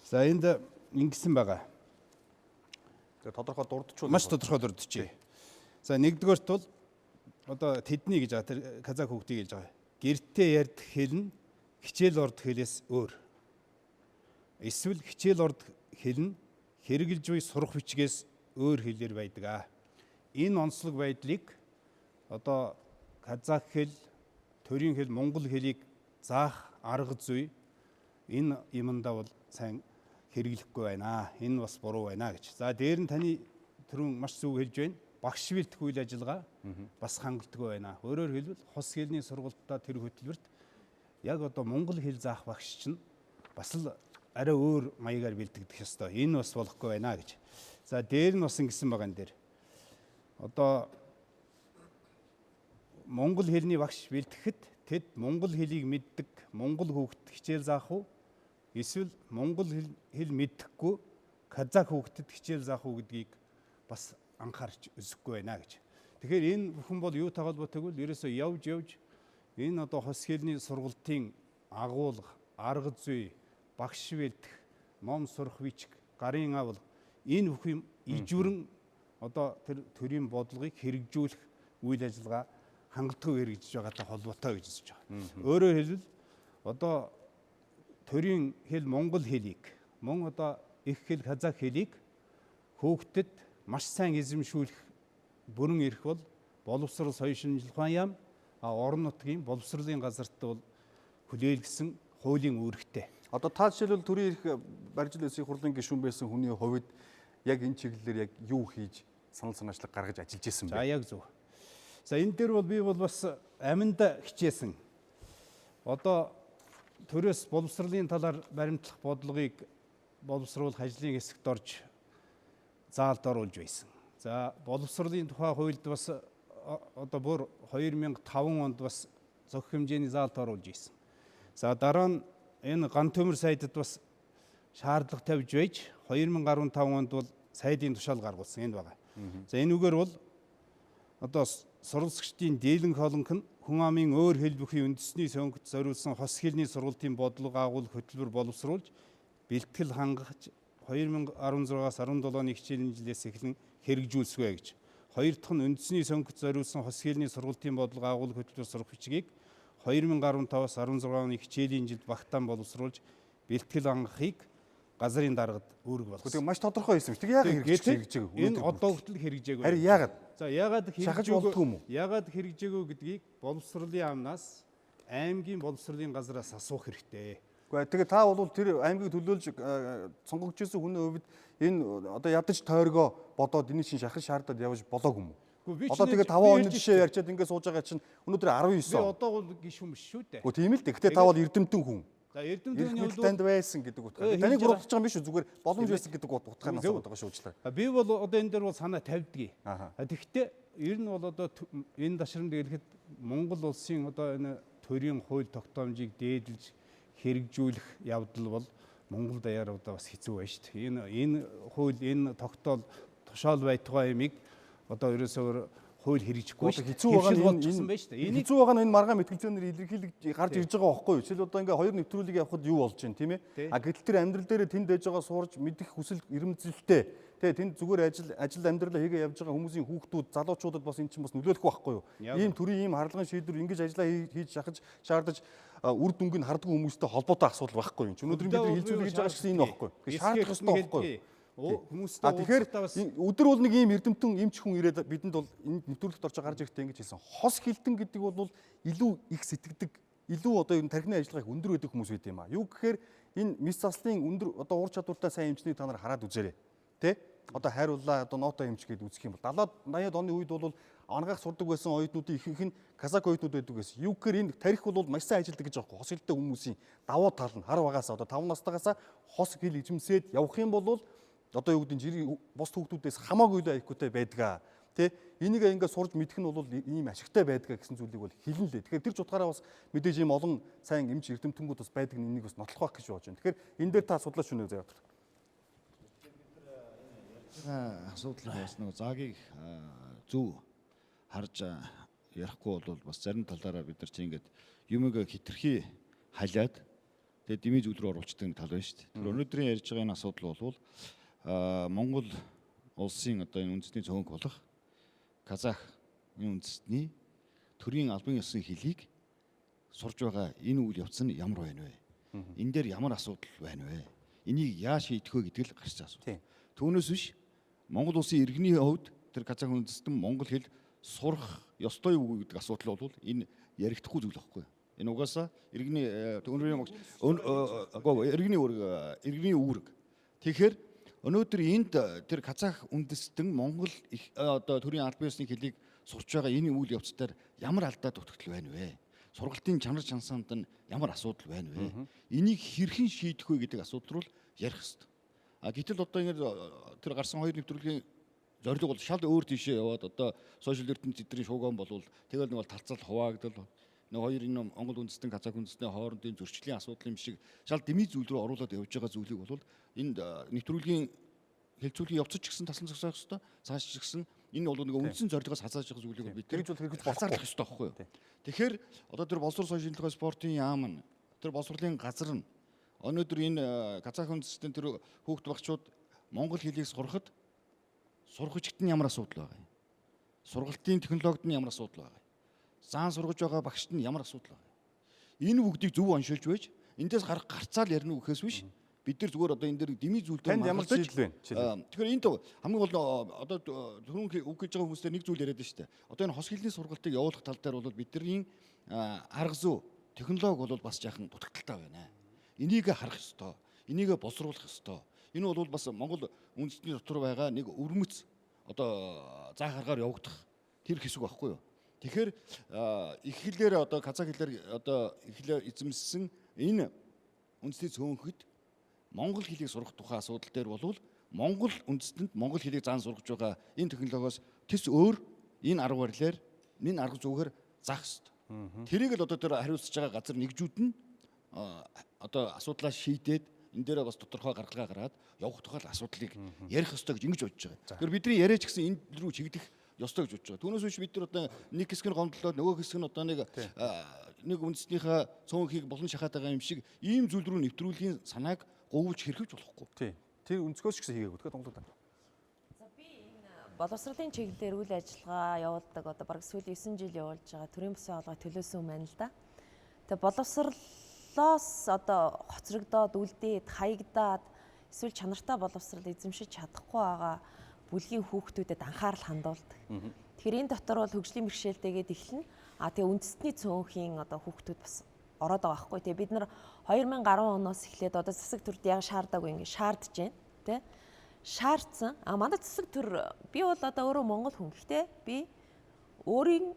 S3: За энд ингэсэн байгаа.
S1: Тэгээд тодорхой дурдчихвол
S3: маш тодорхой дурдчихъя. За нэгдүгээрт бол одоо тэдний гэж байгаа, тэр казах хүүхдийг гэж байгаа. Гэртээ ярьдаг хэл нь хичээл ордог хэлээс өөр. Эсвэл хичээл ордог хэл нь хэрэгжилж буй сурах бичгээс өөр хэлээр байдаг. Энэ онцлог байдлыг одоо казах хэл, төрийн хэл, монгол хэлийг заах арга зүй энэ юмдаа бол сайн хэрэглэхгүй байна. Энэ бас буруу байна гэж. За дээр нь таны түрүүн маш зөв хэлж байна. Багш бэлтэх үйл ажиллагаа бас хангалтгүй байна. Өөрөөр хэлбэл хос хэлний сургалтаа тэр хөтөлбөрт яг одоо монгол хэл заах багш чинь бас л арай өөр маягаар бэлтгэдэх ёстой. Энэ бас болохгүй байна гэж. За дээр нь бас ингэсэн байгаа энэ дээр. Одоо монгол хэлний багш бэлтгэхэд тэд монгол хэлийг мэддэг монгол хүүхэд хичээл заах уу? Эсвэл монгол хэл мэдхгүй казах хүүхдэд хичээл заах уу гэдгийг бас анхаарч үзэхгүй байна гэж. Тэгэхээр энэ бүхэн бол юутай холбоотой вэ? Ерөөсөө явж энэ одоо хос хэлний сургалтын агуулга, арга зүй, багш бэлтэх, ном сурах бичиг, гарын авал энэ бүх юм ижвэрэн одоо тэр төрийн бодлогыг хэрэгжүүлэх үйл ажиллагаа хангалтгүй хэрэгжиж байгаатай холбоотой гэж үзэж байгаа. Өөрөөр хэлбэл одоо төрийн хэл монгол хэлийг мөн одоо их хэл казах хэлийг хүүхдэд маш сайн эзэмшүүлэх бүрэн эрх бол боловсрол соёлын шинжилгээ ухаан яам орон нутгийн боловсролын газарт бол хүлээлгэсэн хуулийн үүрэгтэй.
S1: Одоо та жишээлбэл төрийн эрх баримжил улсын хурлын гишүүн байсан хүний хувьд яг энэ чиглэлээр яг юу хийж санал санаачлаг гаргаж ажиллаж исэн бэ?
S3: За яг зөв. За энэ дээр бол би бол бас аминда хичээсэн. Одоо төрөөс боловсролын талаар баримтлах бодлогыг боловсруулах ажлын хэсэгт орж заалд оруулж байсан. За боловсролын тухай хуульд бас одоо бүр 2005 онд бас зөвх хэмжээний заалд оруулж байсан. За дараа нь энэ ган төмөр сайдд бас шаардлага тавьж байж 2015 онд бол сайдын тушаал гаргуулсан энэ байгаа. За энэ үгээр бол одоо суралцагчдын дийлэнх олонх нь хүн амын өөр хэл бүхий үндэсний сонгогд зориулсан хос хэлний сургалтын бодлого агуулах хөтөлбөр боловсруулж бэлтгэл хангаж 2016-аас 17 оны хичээлийн жилээс эхлэн хэрэгжүүлсвэ гэж. Хоёр дахь нь үндэсний сонгогд зориулсан хос хэлний сургалтын бодлого агуулах хөтөлбөр сурах бичгийг 2015-аас 16 оны хичээлийн жилд багтаан боловсруулж бэлтгэл хангахыг газрын даргад үүрэг болгосон.
S1: Тэгээ маш тодорхой байсан шүү. Тэгээ яагаад хэрэгжиж байгаа
S3: энэ одоо хүртэл хэрэгжээгүй.
S1: Харин яагаад?
S3: За яагаад
S1: шахаж болдгүй юм уу?
S3: Яагаад хэрэгжээгүй гэдгийг боловсролын амнаас аймгийн боловсролын газраас асуух хэрэгтэй.
S1: Тэгээ та бол тэр аймгийг төлөөлж сонгогдож ирсэн хүний хувьд энэ одоо ядаж тойргоо бодоод энэ чинь шахаж шаардаад явж болоогүй юм уу? Одоо тэгээ 5 оны жишээ ярьчаад ингээд сууж байгаа чинь өнөөдөр 19.
S3: Би одоо бол гişүн биш шүү дээ.
S1: Гэхдээ тийм л дээ. Гэтэ та бол эрдэмтэн хүн.
S3: За эрдэмтний
S1: хувьд танд байсан гэдэг утгаар. Таныг буруутгаж байгаа юм биш үү? Зүгээр боломж байсан гэдэг утгаараас аваад байгаа шүүжлээ.
S3: Би бол одоо энэ дээр бол санаа тавьдгийг. Тэгэхдээ ер нь бол одоо энэ дашрамд хэлэхэд Монгол улсын одоо энэ төрийн хууль тогтоомжийг дээдлж хэрэгжүүлэх явдал бол Монгол даяар одоо бас хэцүү байна шүү дээ. Энэ хууль энэ тогтоол тушаал байтугай юмыг одоо ерөөсөөр хууль хэрэгжихгүй
S1: хэцүү байгаа нь энэ байна шүү дээ. Хэцүү байгаа нь энэ маргаан мэтгэлцээнээр илэрхийлж гарч ирж байгаа байхгүй юу? Жишээл одоо ингээ хоёр нэвтрүүлгийг явахад юу болж байна тийм ээ? Гэтэл тэр амьдрал дээр тэнд байж байгаа сурж мэдэх хүсэл эрмэлзэлтэй. Тэгээ тэнд зүгээр ажил амьдралаа хийгээ явж байгаа хүмүүсийн хүүхдүүд, залуучуудад бас эн чинь бас нөлөөлөх байхгүй юу? Ийм төрлийн ийм харлаган шийдвэр ингэж ажиллаа хийж шахаж шаардаж үр дүнгийн харддаг хүмүүстэй холбоотой асуудал байхгүй юм. Өнөөдөр бид хилцүүлэг хийж байгаа гэсэн энэ байхгүй юу? Шаардах ёстой байхгүй юу? Тэгэхээр өдөр бол нэг ийм эрдэмтэн эмч хүн ирээд бидэнд бол энэ нэвтрүүлэгт орж гарч ирэхдээ ингэж хэлсэн. Хос хилтэн гэдэг бол илүү их сэтгэдэг, илүү одоо энэ тархины ажиллагааг өндөр байдаг хүмүүс байд юм аа. Юу гэхээр энэ мис заслын өндөр одоо ур чадвартай сайн эмчнийг та нар хараад үзээрэй. Тэ? Одоо хайруулаа одоо ноото эмч гэдээ үзэх юм бол 70-80-аад оны үед бол ангаах сурдаг байсан оюутнуудын ихэнх нь казак оюутнууд байдаг байсан. Юу гэхээр энэ тарих бол маш сайн ажилдаг гэж байгаа. Хос хилтэй хүмүүсийн давуу тал нь хар багаас одоо 5 настайгаас хос хил эзэмсээд явах юм бол одоо юу гэдэг нь жирийн бос хүүхдүүдээс хамаагүй л IQ-тэй байдгаа. Тэ энийг ингээд сурж мэдэх нь бол ийм ашигтай байдгаа гэсэн зүйлийг бол хэлнэ лээ. Тэгэхээр тэр ч утгаараа бас мэдээж ийм олон сайн эмч эрдэмтэнгүүд бас байдаг нь энийг бас нотлох байх гэж бодож байна. Тэгэхээр энэ дээр та судлаач шүнэ заяа.
S13: Асуудал бас нэг заагийг зөв харж ярихгүй бол бас зарим талаараа бид нар чинь ингээд юмыг хитрхи халиад тэгээд дэмий зүйл рүү оруулцдаг тал байна шүү дээ. Тэр өнөөдрийн ярьж байгаа энэ асуудал бол Монгол улсын одоо энэ үндэсний цөөнх болох казах энэ үндэстний төрийн албан ёсны хэлийг сурж байгаа энэ үйл явц нь ямар байна вэ? Энэ дээр ямар асуудал байна вэ? Энийг яаж шийдэх вэ гэдэг л гарч асуудал. Түүнээс биш Монгол улсын иргэний хувьд тэр казах үндэстэн монгол хэл сурах ёстой юу гэдэг асуудал бол энэ яригдахгүй зүйл байхгүй. Энэ угаасаа иргэний иргэний үүрэг. Тэгэхээр өнөөдөр энд тэр казах үндэстэн монгол одоо төрийн албан ёсны хэлийг сурч байгаа энэ үйл явцдаар ямар алдаа дутагдал байна вэ? Сургалтын чанар чансаанд нь ямар асуудал байна вэ? Энийг хэрхэн шийдэх вэ гэдэг асуудал руу ярих хэрэгтэй. Гэтэл одоо ингэ тэр гарсан хоёр нэвтрүүлгийн зорилго бол шал өөр тийшээ яваад одоо сошиал ертөнцийн эдрийн шууган болвол тэгэл нэг бол талцал хуваагдал нэг хоёр энэ Монгол үндэстэн казак үндэстний хоорондын зөрчлийн асуудал юм шиг шал дэмий зүйл рүү оруулаад явж байгаа зүйлийг бол энд нэвтрүүлгийн хэлцүүлгийн явцад ч гэсэн таслан зогсоох ёстой. Цааш ч гэсэн энэ бол нэг үндсэн зорилгоос хазааж байгаа зүйлийг бид хэрэгжүүлэх болцоолох ёстой байхгүй юу? Тэгэхээр одоо тэр боловсрол соёлын төлөө спортын яам нь тэр боловсролын газар нь өнөөдөр энэ казах үндэстэн тэр хүүхд багчууд монгол хэлийг сурахад сургагчд нь ямар асуудал байгаа юм? Сургалтын технологид нь ямар асуудал байгаа юм? Заан сургаж байгаа багшд нь ямар асуудал байгаа юм? Энэ бүгдийг зөв оншилж байж эндээс гарцаал ярина уу гэхээс биш бид нар зүгээр одоо энэ дээр дэмий зүйлтэй
S1: ямар шийдэл вэ?
S13: Тэгэхээр энд хамгийн гол одоо түрүүн үг гэж байгаа хүмүүстээр нэг зүйл яриад байна шүү дээ. Одоо энэ хос хэлний сургалтыг явуулах тал дээр бол бидний арга зүй технологи бол бас жаахан дутагдaltaй байна. Энийг харах ёстой. Энийг боловсруулах ёстой. Энэ бол бас Монгол үндэстний дотор байгаа нэг өвөрмөц одоо заах аргаар явагдах тэр хэсэг байхгүй юу? Тэгэхээр их хэлээр одоо казах хэлээр одоо их хэлээр эзэмссэн энэ үндэсний цөөнхөд монгол хэлийг сурах тухай асуудал дээр бол монгол үндэстэнд монгол хэлийг заан сургаж байгаа энэ технологиос тэс өөр энэ арга барилаар энэ арга зүйгээр заах ёстой. Тэрийг л одоо тэр хариуцж байгаа газар нэгжүүд нь одоо асуудлаа шийдээд энэ дээрээ бас тодорхой гаргалгаа гаргаад явах тухай асуудлыг ярих ёстой гэж ингэж бодож байгаа. Тэгэхээр бидний яриач гэсэн энэ рүү чиглэх ёстой гэж бодож байгаа. Түүнээс биш бид нар одоо нэг хэсэг нь гомдлоод нөгөө хэсэг нь одоо нэг үндэснийхээ цөөнхийг болон шахаад байгаа юм шиг ийм зүйл рүү нэвтрүүлгийн санааг говьж хэрхэж болохгүй.
S1: Тий. Тэр өнцгөөс ч гэсэн хийгээгүй. Тэгэхээр Монголд
S14: боловсролын чиглэлээр үйл ажиллагаа явуулдаг одоо бараг сүүлийн 9 жил явуулж байгаа төрийн бүсийн хоолой төлөөсөн юм байна л да. Тэгээ боловсролоос одоо хоцрогдоод үлдээд хаягдаад эсвэл чанартай боловсрол эзэмшиж чадахгүй байгаа бүлгийн хүүхдүүдэд анхаарал хандуулдаг. Тэгэхээр энэ дотор бол хөгжлийн бэрхшээлтэйгээд эхэлнэ. Тэгээ үндэстний цөөнхийн одоо хүүхдүүд бас ороод байгаа байхгүй. Тэгээ бид нар 2010 оноос эхлээд одоо засаг төрд яг шаардаагүй ингэ шаардж байна тий. Шаардсан. Манай засаг төр би бол одоо өөрөө монгол хүн. Гэхдээ би өөрийн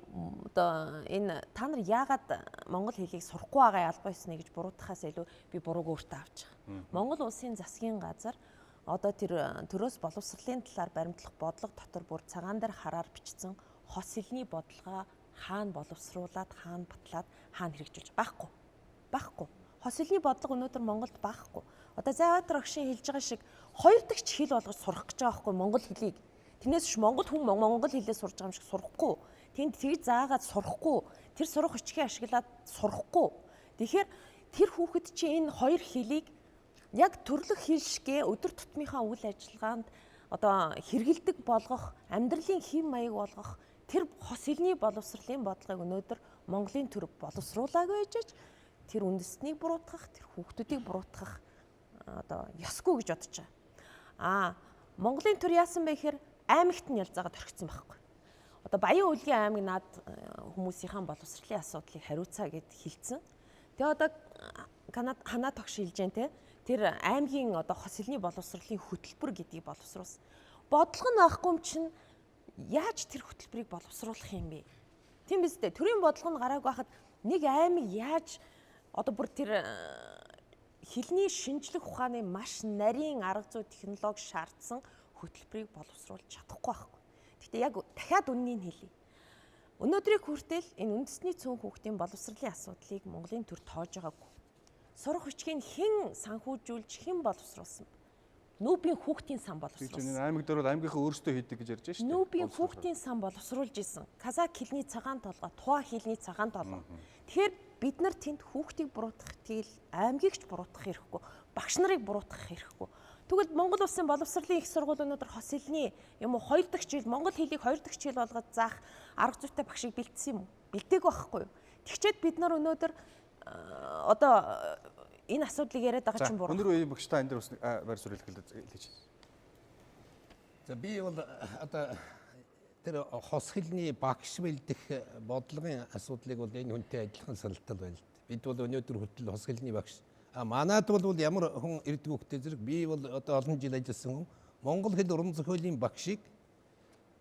S14: одоо энэ та нар яагаад монгол хэлийг сурахгүй байгаа албан ёсны гэж буруутахаас илүү би бурууг өөртөө авч байгаа. Монгол улсын засгийн газар одоо тэр төрөөс боловсролын талаар баримтлах бодлого дотор бүр цагаан дээр хараар бичсэн хос хэлний бодлогоо хаана боловсруулад, хаана батлаад, хаана хэрэгжүүлж байхгүй. Байхгүй. Хос хэлний бодлого өнөөдөр Монголд байхгүй. Одоо Заваатар агшин хэлж байгаа шиг хоёр дахь хэл болгож сурах гэж байгаа байхгүй монгол хэлийг. Тэрнээс биш монгол хүн монгол хэлээ сурж байгаа юм шиг сурахгүй. Тэнд тэгж заагаад сурахгүй. Тэр сурах хүчгээ ашиглаад сурахгүй. Тэгэхээр тэр хүүхэд чинь энэ хоёр хэлийг яг төрлөх хэл шигэ өдөр тутмынхаа үйл ажиллагаанд одоо хэрэгэлдэг болгох, амьдралын хэм маяг болгох тэр хос хэлний боловсролын бодлогыг өнөөдөр Монголын төр боловсруулаагүй байж тэр үндэстнийг буруутгах, тэр хүүхдүүдийг буруутгах одоо ёсгүй гэж бодож байгаа. Монголын төр яасан бэ гэхээр аймагт нь ялзаагаад орхисон байхгүй. Одоо Баян Өлгийн аймаг над хүмүүсийнхаа боловсролын асуудлыг хариуцаа гэд хэлсэн. Тэгээ одоо ханаа тогш хэлж जैन те тэр аймгийн одоо хос хэлний боловсролын хөтөлбөр гэдгийг боловсруулсан. Бодлого нь байхгүй юм чинь яаж тэр хөтөлбөрийг боловсруулах юм бэ? Тийм биз дээ. Төрийн бодлого нь гараагүй байхад нэг аймаг яаж одоо бүр тэр хэлний шинжлэх ухааны маш нарийн арга зүй технологи шаардсан хөтөлбөрийг боловсруулж чадахгүй байхгүй. Гэхдээ яг дахиад үннийг хэлье. Өнөөдрийг хүртэл энэ үндэсний цөөн хүүхдийн боловсролын асуудлыг Монголын төр тоож байгаагүй. Сурах хүчгийг хэн санхүүжүүлж хэн боловсруулсан? Нүүбийн хүүхдийн сан боловсруулсан.
S1: Аймаг дээр бол аймгийнхаа өөрсдөө хийдэг гэж ярьж байна шүү дээ.
S14: Нүүбийн хүүхдийн сан боловсруулж исэн. Казак хэлний цагаан толгой, Туа хэлний цагаан толгой. Тэгэхээр бид нар тэнд хүүхдийг буруутгах тэгэл аймгийг ч буруутгах хэрэггүй, багш нарыг буруутгах хэрэггүй. Тэгвэл Монгол улсын боловсролын их сургууль өнөөдөр хос хэлний юм уу 2 дахь жил монгол хэлийг 2 дахь жил болгоод заах арга зүйтэй багшийг бэлдсэн юм уу? Бэлдээгүй байхгүй юу? Тэгчээд бид нар өнөөдөр одоо энэ асуудлыг яриад байгаа чинь буруу.
S1: Өнөр үеийн багштай энэ дээр бас байр суурь хэлж.
S5: За би бол одоо тэр хос хэлний багш бэлдэх бодлогын асуудлыг бол энэ хүнтэй адилхан саналтал байна л. Бид бол өнөөдөр хүртэл хос хэлний багш. Манайд бол ямар хүн ирдэг хөхтэй зэрэг би бол одоо олон жил ажилласан хүн монгол хэл уран зохиолын багшийг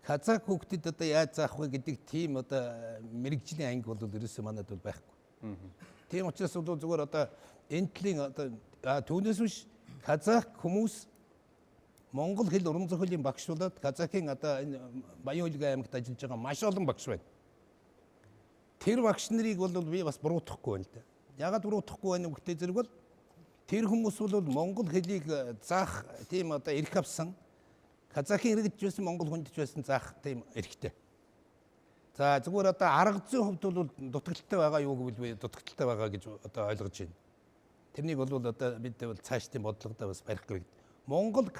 S5: казак хөхтөд одоо яаж заах вэ гэдэг тийм одоо мэрэгжлийн анги бол ерөөсөө манайд бол байхгүй. Тийм учраас бол зүгээр одоо энтлийн одоо түүнээс биш казак хүмүүс монгол хэл уран зохиолын багшуулаад казакийн одоо энэ Баян Өлгийн аймагт ажиллаж байгаа маш олон багш байна. Тэр багш нарыг бол би бас буруутгахгүй байна л да. Ягаад буруутгахгүй байна вэ гэхдээ зэрэг бол тэр хүмүүс бол монгол хэлийг заах тийм одоо эрх авсан казакийн хэрэгж байсан монгол хүндж байсан заах тийм эрхтэй. За зүгээр одоо арга зүйн хувьд бол дутагдaltaй байгаа юу гэвэл би дутагдaltaй байгаа гэж одоо ойлгож байна. Тэрнийг бол одоо бид бол цаашдын бодлогодоо бас барих хэрэгтэй. Монгол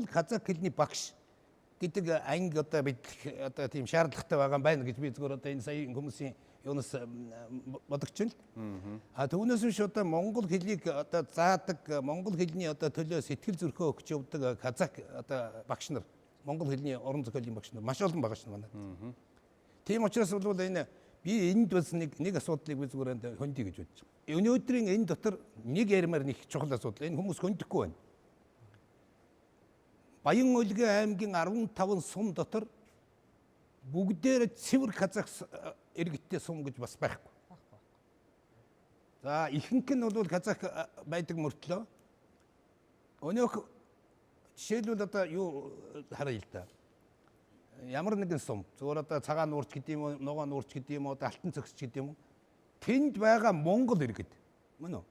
S5: казак хэлний багш гэдэг анги одоо бид одоо тийм шаардлагатай байгаа юм байна гэж би зүгээр одоо энэ сая хүмүүсийн юунаас бодогч нь. Түүнээс биш одоо монгол хэлийг одоо заадаг монгол хэлний одоо төлөө сэтгэл зүрхөө өгч явдаг казак одоо багш нар монгол хэлний уран зохиолын багш нар маш олон байгаа шнэ манай. Тийм учраас бол энэ би энд бас нэг асуудлыг би зүгээр хөндий гэж бодож байна. Өнөөдрийн энэ дотор нэг ярмаар нэг чухал асуудал. Энэ хүмүүс хөндөхгүй байна. Баян Өлгийн аймгийн 15 сум дотор бүгдээр цэвэр казак иргэдтэй сум гэж бас байхгүй. За ихэнх нь бол казак байдаг мөртлөө өнөөх жишээлбэл одоо юу харъя л да. Ямар нэгэн сум зүгээр одоо цагаан нуурч гэдэг юм уу, ногоон нуурч гэдэг юм уу, алтан цогц гэдэг юм уу. Тэнд байгаа монгол иргэд мөн үү?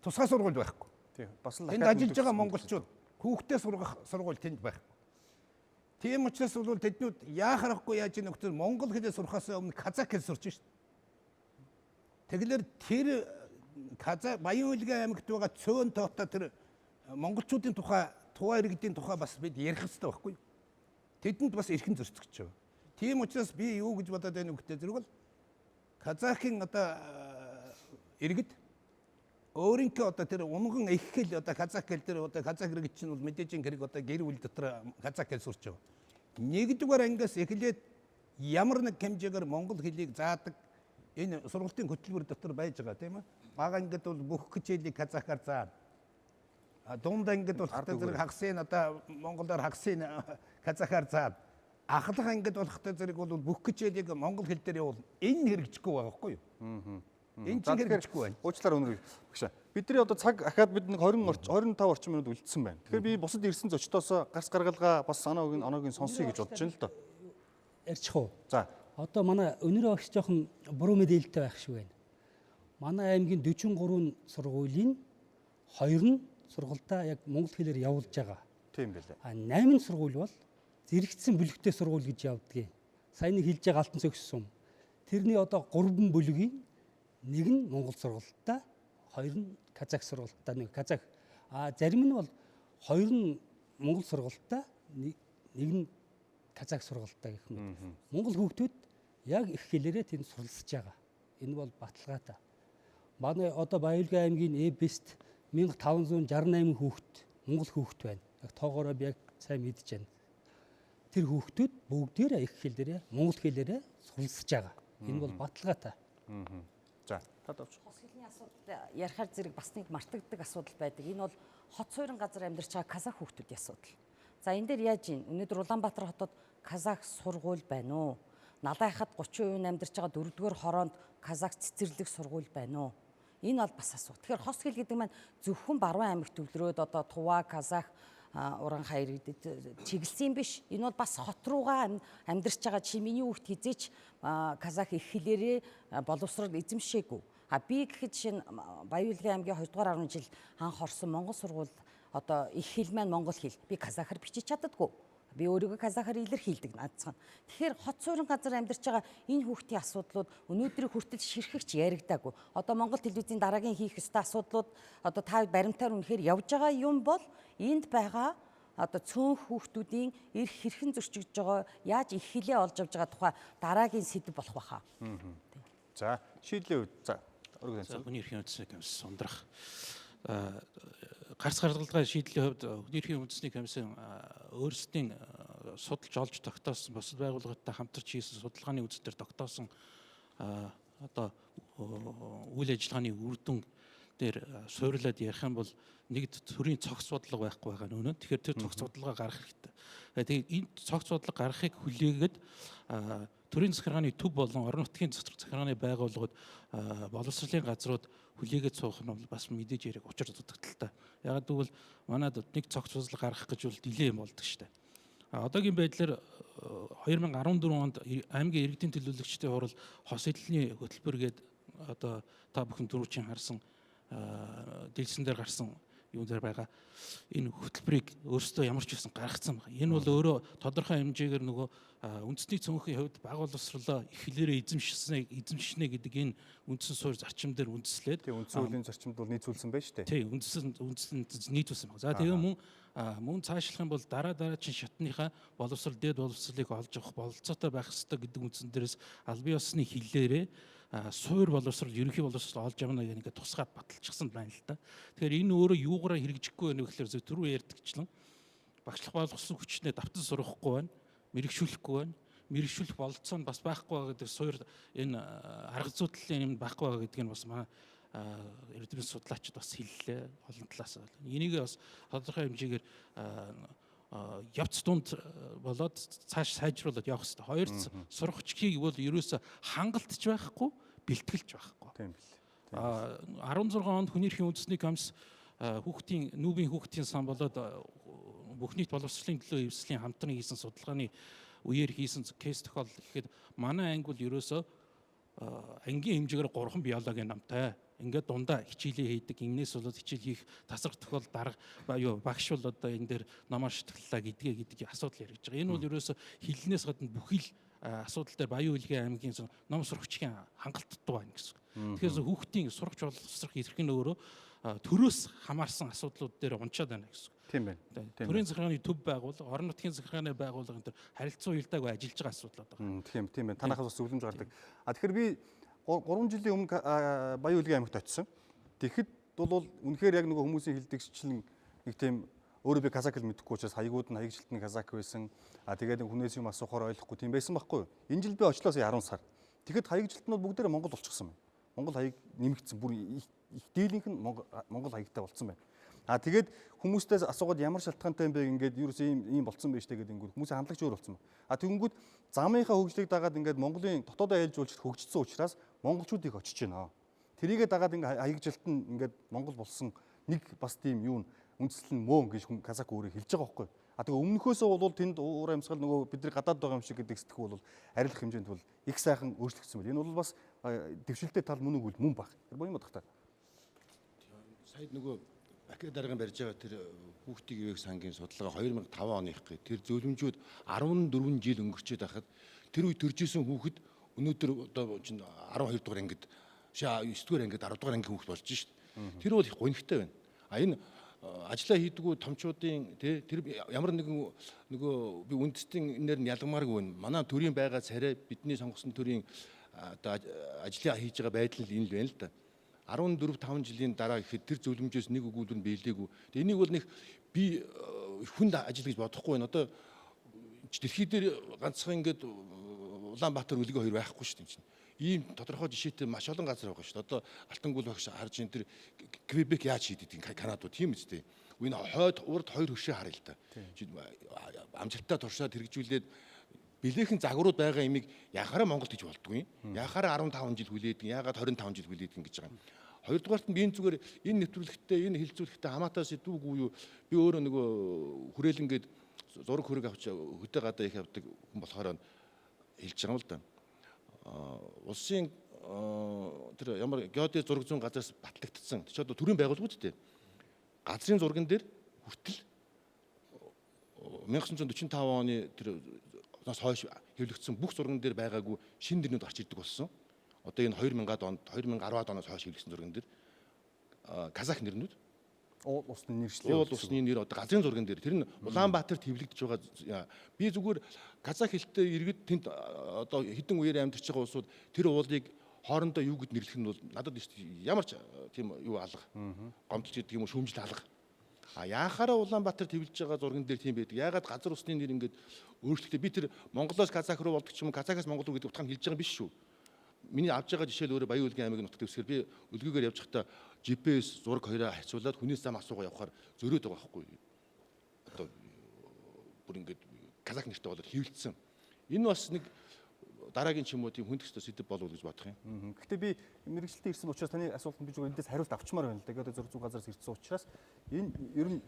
S5: Тусгай сургууль байхгүй.
S1: Тийм. Бас л
S5: тэнд ажиллаж байгаа монголчууд хүүхдээ сургах сургууль тэнд байхгүй. Тийм учраас бол тэднүүд яахарахгүй яаж ийм нөхцөл монгол хэлээ сурахаас өмнө казак хэл сурч шít. Тэгэлэр тэр Баян Улгийн аймагт байгаа цөөн тоотоо тэр монголчуудын тухай иргэдийн тухай бас бид ярих хэрэгтэй байхгүй юу? Тэдэнд бас эрхэн зөрчигдөж байгаа. Тийм учраас би юу гэж бодоод байна вэ гэхтэй зэрэг бол казахын иргэд өөрийнхөө тэр унган их хэл казах хэл тэр казах иргэд чинь бол мэдээж хэрэг гэр бүл дотор казах хэл сурч байгаа. Нэгдүгээр ангиас эхлээд ямар нэг хэмжээгээр монгол хэлийг заадаг энэ сургалтын хөтөлбөр дотор байж байгаа тийм ээ. Бага ангид бол бүх хичээлийг казахаар заана. Дунд ангид бол зэрэг хагасын монголоор хагасын казахаар заана. Ахлах ангид болох зэрэг бол бүх хичээлийг монгол хэл дээр явуул. Энэ хэрэгжихгүй байгаа байхгүй юу? Энэ чинь хэрэгжихгүй байна.
S1: Уучлаарай өнөр багшаа. Бидний цаг ахаад бид нэг 25 орчим минут үлдсэн байна. Тэгэхээр би бусад ирсэн зочдоос гарц гаргалгаа бас оноогийн сонсъё гэж бодож байна л доо.
S15: Ярьчих уу?
S1: За.
S15: Одоо манай өнөр багш жоохон буруу мэдээлэлтэй байх шиг байна. Манай аймгийн 43 сургуулийн 2 нь сургалтаа яг монгол хэлээр явуулж байгаа.
S1: Тийм байлаа.
S15: 8 сургууль бол зэрэгцсэн бүлэгтэй сургууль гэж явдгийг. Сайн нэг хэлж байгаа алтан цогц сум. Тэрний 3 бүлгийн нэг нь монгол сургалтаа, 2 нь казах сургалтаа, нэг казах. Зарим нь бол 2 нь монгол сургалтаа, нэг нь казах сургалтаа гэх юм. Монгол хүүхдүүд яг их хэлээрээ тэнд суралцж байгаа. Энэ бол баталгаатай. Манай Баялгийн аймгийн Бэст 1568 хүүхэд монгол хүүхэд байна. Яг тоогоороо би яг сайн мэдж байна. Тэр хүүхдүүд бүгдээрээ их хэлээрээ монгол хэлээрээ суралцж байгаа. Энэ бол баталгаатай.
S1: За, тадавч.
S6: Хос хэлний асуудал ярихаар зэрэг бас нэг мартагддаг асуудал байдаг. Энэ бол хот суурин газар амьдарч байгаа казах хүүхдүүдийн асуудал. За энэ дээр яаж юм? Өнөөдөр Улаанбаатар хотод казах сургууль байна уу? Налайхад 30% амьдарч байгаа 4-р хороонд казах цэцэрлэг сургууль байна уу? Энэ бол бас асуудал. Тэгэхээр хос хэл гэдэг маань зөвхөн Баруун аймагт төвлөрөөд Тува, казах, уран хаяр гэдэг чиглэсэн биш. Энэ бол бас хот руугаа амьдарч байгаа чи миний хүүхд хизээч казах их хэлээрээ боловсрол эзэмшээгүй. Би гэхэд жишээ нь Баян Улгийн аймгийн 2-р 10 жил анх орсон монгол сургууль их хэл маань монгол хэл. Би казахаар бичиж чаддаггүй. Би өөрийгөө казахаар илэрхийлдэг наадцхан. Тэгэхээр хот суурин газар амьдарч байгаа энэ хүүхдийн асуудлууд өнөөдрийг хүртэл ширхэгч яригдаагүй. Монгол телевизийн дараагийн хийх ёстой асуудлууд та баримтаар үнэхээр явж байгаа юм бол энд байгаа цөөн хүүхдүүдийн эрх хэрхэн зөрчигдөж байгаа, яаж их хэлээ олж авж байгаа тухай дараагийн сэдв болох байхаа.
S1: За, шийдлээ үү. За,
S16: хүний эрхийн үндэсний комисс ундрах. Гарц гаргалгаа шийдлийн хувьд хүний эрхийн үндэсний комиссын өөрсдийн судалж олж тогтоосон бусад байгууллагатай хамтарч хийсэн судалгааны үзэлээр тогтоосон үйл ажиллагааны үр дүн дээр суйрлаад ярих юм бол нэг төрлийн цогц бодлого байхгүй байгаа нь үнэн. Тэгэхээр тэр цогц бодлогоо гаргах хэрэгтэй. Тэгээд энэ цогц бодлого гаргахыг хүлээгээд төрийн захиргааны төв болон орон нутгийн захиргааны байгууллагууд боловсролын газрууд хүлээгээд суух нь бол бас мэдээж яриг учир дутагдaltaй. Яг гэвэл манайд нэг цогц бодлого гаргах гэж бол дилей юм болдог шүү дээ. Одоогийн байдлаар 2014 онд аймгийн иргэдийн төлөөлөгчдийн хурал хос хэлний хөтөлбөр гээд та бүхэн дөрвчийн харсан дэлгэцэн дээр гарсан юм дээр байгаа энэ хөтөлбөрийг өөрсдөө ямар ч байсан гаргацсан байна. Энэ бол өөрөө тодорхой хэмжээгээр нөгөө үндэсний цөөнхийн хувьд баг боловсролоо их хэлээрээ эзэмшнэ гэдэг энэ үндсэн суурь зарчим дээр үндэслээд
S1: үндсэн хуулийн зарчимд бол нийцүүлсэн байна шүү дээ.
S16: Тийм, үндсэн нийцүүлсэн байна. За тэгээ мөн цаашлах юм бол дараагийн шатныхаа боловсрол дээд боловсролыг олж авах бололцоотой байх ёстой гэдэг үндсэн дээрээс аль бие усны хилээрээ суур боловсрол, ерөнхий боловсрол олж авна гэх нэг тусгаад баталчихсан байна л да. Тэгэхээр энэ өөрөө юугаараа хэрэгжихгүй байна вэ гэхээр зөв түрүү ярьдагчлан багшлах боловсрол хүчнээ давтан сурахгүй байна, мэрэгшүүлэхгүй байна. Мэрэгшүүлэх бололцоо нь бас байхгүй байгаа гэдэг суур энэ арга зүйн юм байхгүй байгаа гэдэг нь бас манай эрдэмтэн судлаачид бас хэллээ олон талаас. Энийг бас тодорхой хэмжээгээр явц дунд болоод цааш сайжруулаад явах хэрэгтэй. Хоёр сурах хүчийг бол ерөөсө хангалтч байхгүй, бэлтгэлж байхгүй.
S1: Тийм бил.
S16: 16 онд хүний эрхийн үндэсний комисс нүүбийн хүүхдийн сан болоод бүх нийт боловсролын төлөө эвслийн хамтран хийсэн судалгааны үеэр хийсэн кейс тохиолдол гэхэд манай анги бол ерөөсө ангийн хэмжээгээр 3 биологийн намтай ингээд дундаа хичээлээ хийдэг, юмнээс болоод хичээл хийх тасрах тохиол дарга багш бол одоо энэ дээр номоо шитгэллаа гэдэг асуудал яригдж байгаа. Энэ бол ерөөсө хилнээс гадна бүхий л асуудал дээр Баян Хөлгийн аймгийн ном сурагчийн хангалттай байна гэсэн. Тэгэхээр хүүхдийн сурагч боловсрох эрх нь өөрөө төрөөс хамаарсан асуудлууд дээр унчаад байна гэсэн.
S1: Тийм байна.
S16: Төрийн захиргааны төв байгуул, орон нутгийн захиргааны байгууллага энэ харилцан уялдаагүй ажиллаж байгаа асуудлууд байна.
S1: Тийм байна. Танахаас бас зөвлөмж гардаг. Тэгэхээр би 3 жилийн өмнө Баян Хөлгийн аймагт очисон. Тэгэхэд бол үнэхээр яг нөгөө хүмүүсийн хэлдэгчлэн нэг тийм өөрөө би казак хэл мэдэхгүй учраас хаягууд нь хаягжилтны казак байсан. Тэгээд хүнээс юм асуухаар ойлгохгүй тийм байсан байхгүй юу? Энэ жил би очлоо сая 10 сар. Тэгэхэд хаягжилт нь бүгдээрээ Монгол болчихсон байна. Монгол хаяг нэмэгдсэн. Бүр их дийлийнх нь Монгол хаягтай болцсон байна. Тэгээд хүмүүстээс асуугаад ямар шалтгаантай юм бэ ингээд ерөөс ийм болцсон байж тээ гэдэг ингээд хүмүүсийн хандлагч өөр болцсон байна. Тэгэнгүүт замынхаа хөгжлийг дагаад ингээд Монголын дотоодоо айлж уулзалт хөгжсөн учраас монголчууд их очиж байна. Тэрийгээ дагаад ингээд хаягжилт нь ингээд Монгол болсон нэг бас тийм юу үндэслэл нь мөн гэж хүн казак өөрөө хэлж байгаа байхгүй. Тэгээ өмнөхөөсөө бол тэнд уур амьсгал нөгөө бидний гадаад байгаа юм шиг гэдэг сэтгэх бол арилах хэмжээнд бол их сайхан өөрчлөгдсөн байна. Энэ бол бас дэвшилтэй тал мөн үгүй мөн баг. Тэр боём бодохтой.
S13: Сая нөгөө Бакэ даргын барьж байгаа тэр хүүхдийн ивэг сангийн судалгаа 2005 оны их гээ. Тэр зөвлөмжүүд 14 жил өнгөрчөөд байхад тэр үе төрж исэн хүүхэд өнөөдөр одоо 12 дугаар ангид 9 дугаар ангид 10 дугаар ангийн хүүхэд болж шít. Тэр бол их гонигтай байна. Энэ ажиллаа хийдгүү томчуудын тэр ямар нэгэн нөгөө би үндэстэн энээр нь ялгамааргүй байна. Манай төрийн байгаа царай бидний сонгосон төрийн одоо ажиллаа хийж байгаа байдал нь энэ л байна л да. 14-5 жилийн дараа ихэд тэр зөвлөмжөөс нэг өгүүлбэр нь биелээгүй. Энийг бол нэг би хүнд ажил гэж бодохгүй байна. Одоо дэлхий дээр ганцхан ингээд Улаанбаатар үлгээ хоёр байхгүй шүү дээ. Ийм тодорхой жишээтэй маш олон газар байгаа шүү дээ. Одоо Алтангүл багш харж энэ тэр Квебек яаж хийдэг Канадууд тийм үстэй. Энэ хойд урд хоёр хөшөө харъя л да. Амжилттай туршаад хэрэгжүүлээд билээхэн загварууд байгаа имийг яхаараа Монголд гэж болдгүй. Яхаараа 15 жил хүлээдэг, яагаад 25 жил хүлээдэг гэж байгаа юм. Хоёрдугаарт нь би энэ зүгээр энэ нэвтрүүлэгтээ, энэ хилцүүлэгтээ хамаатай сэдвүүгүй юу? Би өөрөө нөгөө хүрээлэнгээд зураг хөрөг авч хөдөө гадаа их явдаг хүн болохоор хэлж байгаа юм л да. Улсын тэр ямар геодез зураг зүүн газраас батлагдсан. Тэр ч одоо төрийн байгууллагууд дээ. Газрын зурган дээр хүртэл 1945 оны тэр хойш хэвлэгдсэн бүх зурган дээр байгаагүй шин дэрнүүд гарч ирдэг болсон. Одоо энэ 2000-ад онд 2010-ад оноос хойш хэвлэгдсэн зурган дээр казах нэрнүүд
S1: уул усны нэршлээ.
S13: Уул усны нэр одоо газрын зурган дээр тэр нь Улаанбаатарт хэвлэгдэж байгаа. Би зүгээр казах хэлтэй иргэд тэнд одоо хэдэн үеэр амьдарч байгаа улсууд тэр уулыг хоорондоо юу гэд нэрлэх нь бол надад ямар ч тийм юу алга. Гомдолч гэдэг юм уу шүүмжил алга. Яахаараа Улаанбаатарт хэвлэж байгаа зурган дээр тийм байдаг. Яагаад газар усны нэр ингээд өөрчлөлтөө би тэр Монголоос казах руу болдог ч юм уу казахаас Монгол руу гэдэг утгаар хэлж байгаа биш шүү. Миний авж байгаа жишээл өөрөө Баян Хөлгийн аймгийн нутагт дэвсгэр би өлгөөгөр явж байхдаа GPS зураг хоёроо харьцуулаад хүнээс зам асуугаа явахаар зөрөөд байгаа байхгүй. Одоо бүр ингээд казах нэртэй болоод хэвлэлсэн. Энэ бас нэг дараагийн ч юм уу тийм хүндхэстэй сэдв болов гэж бодох юм.
S1: Гэхдээ би мэрэгчлэлтэй ирсэн учраас таны асуултанд би зүгээр эндээс хариулт авчмаар байна л да. Тэгээд зураг зүүн газараас ирсэн учраас энэ ер нь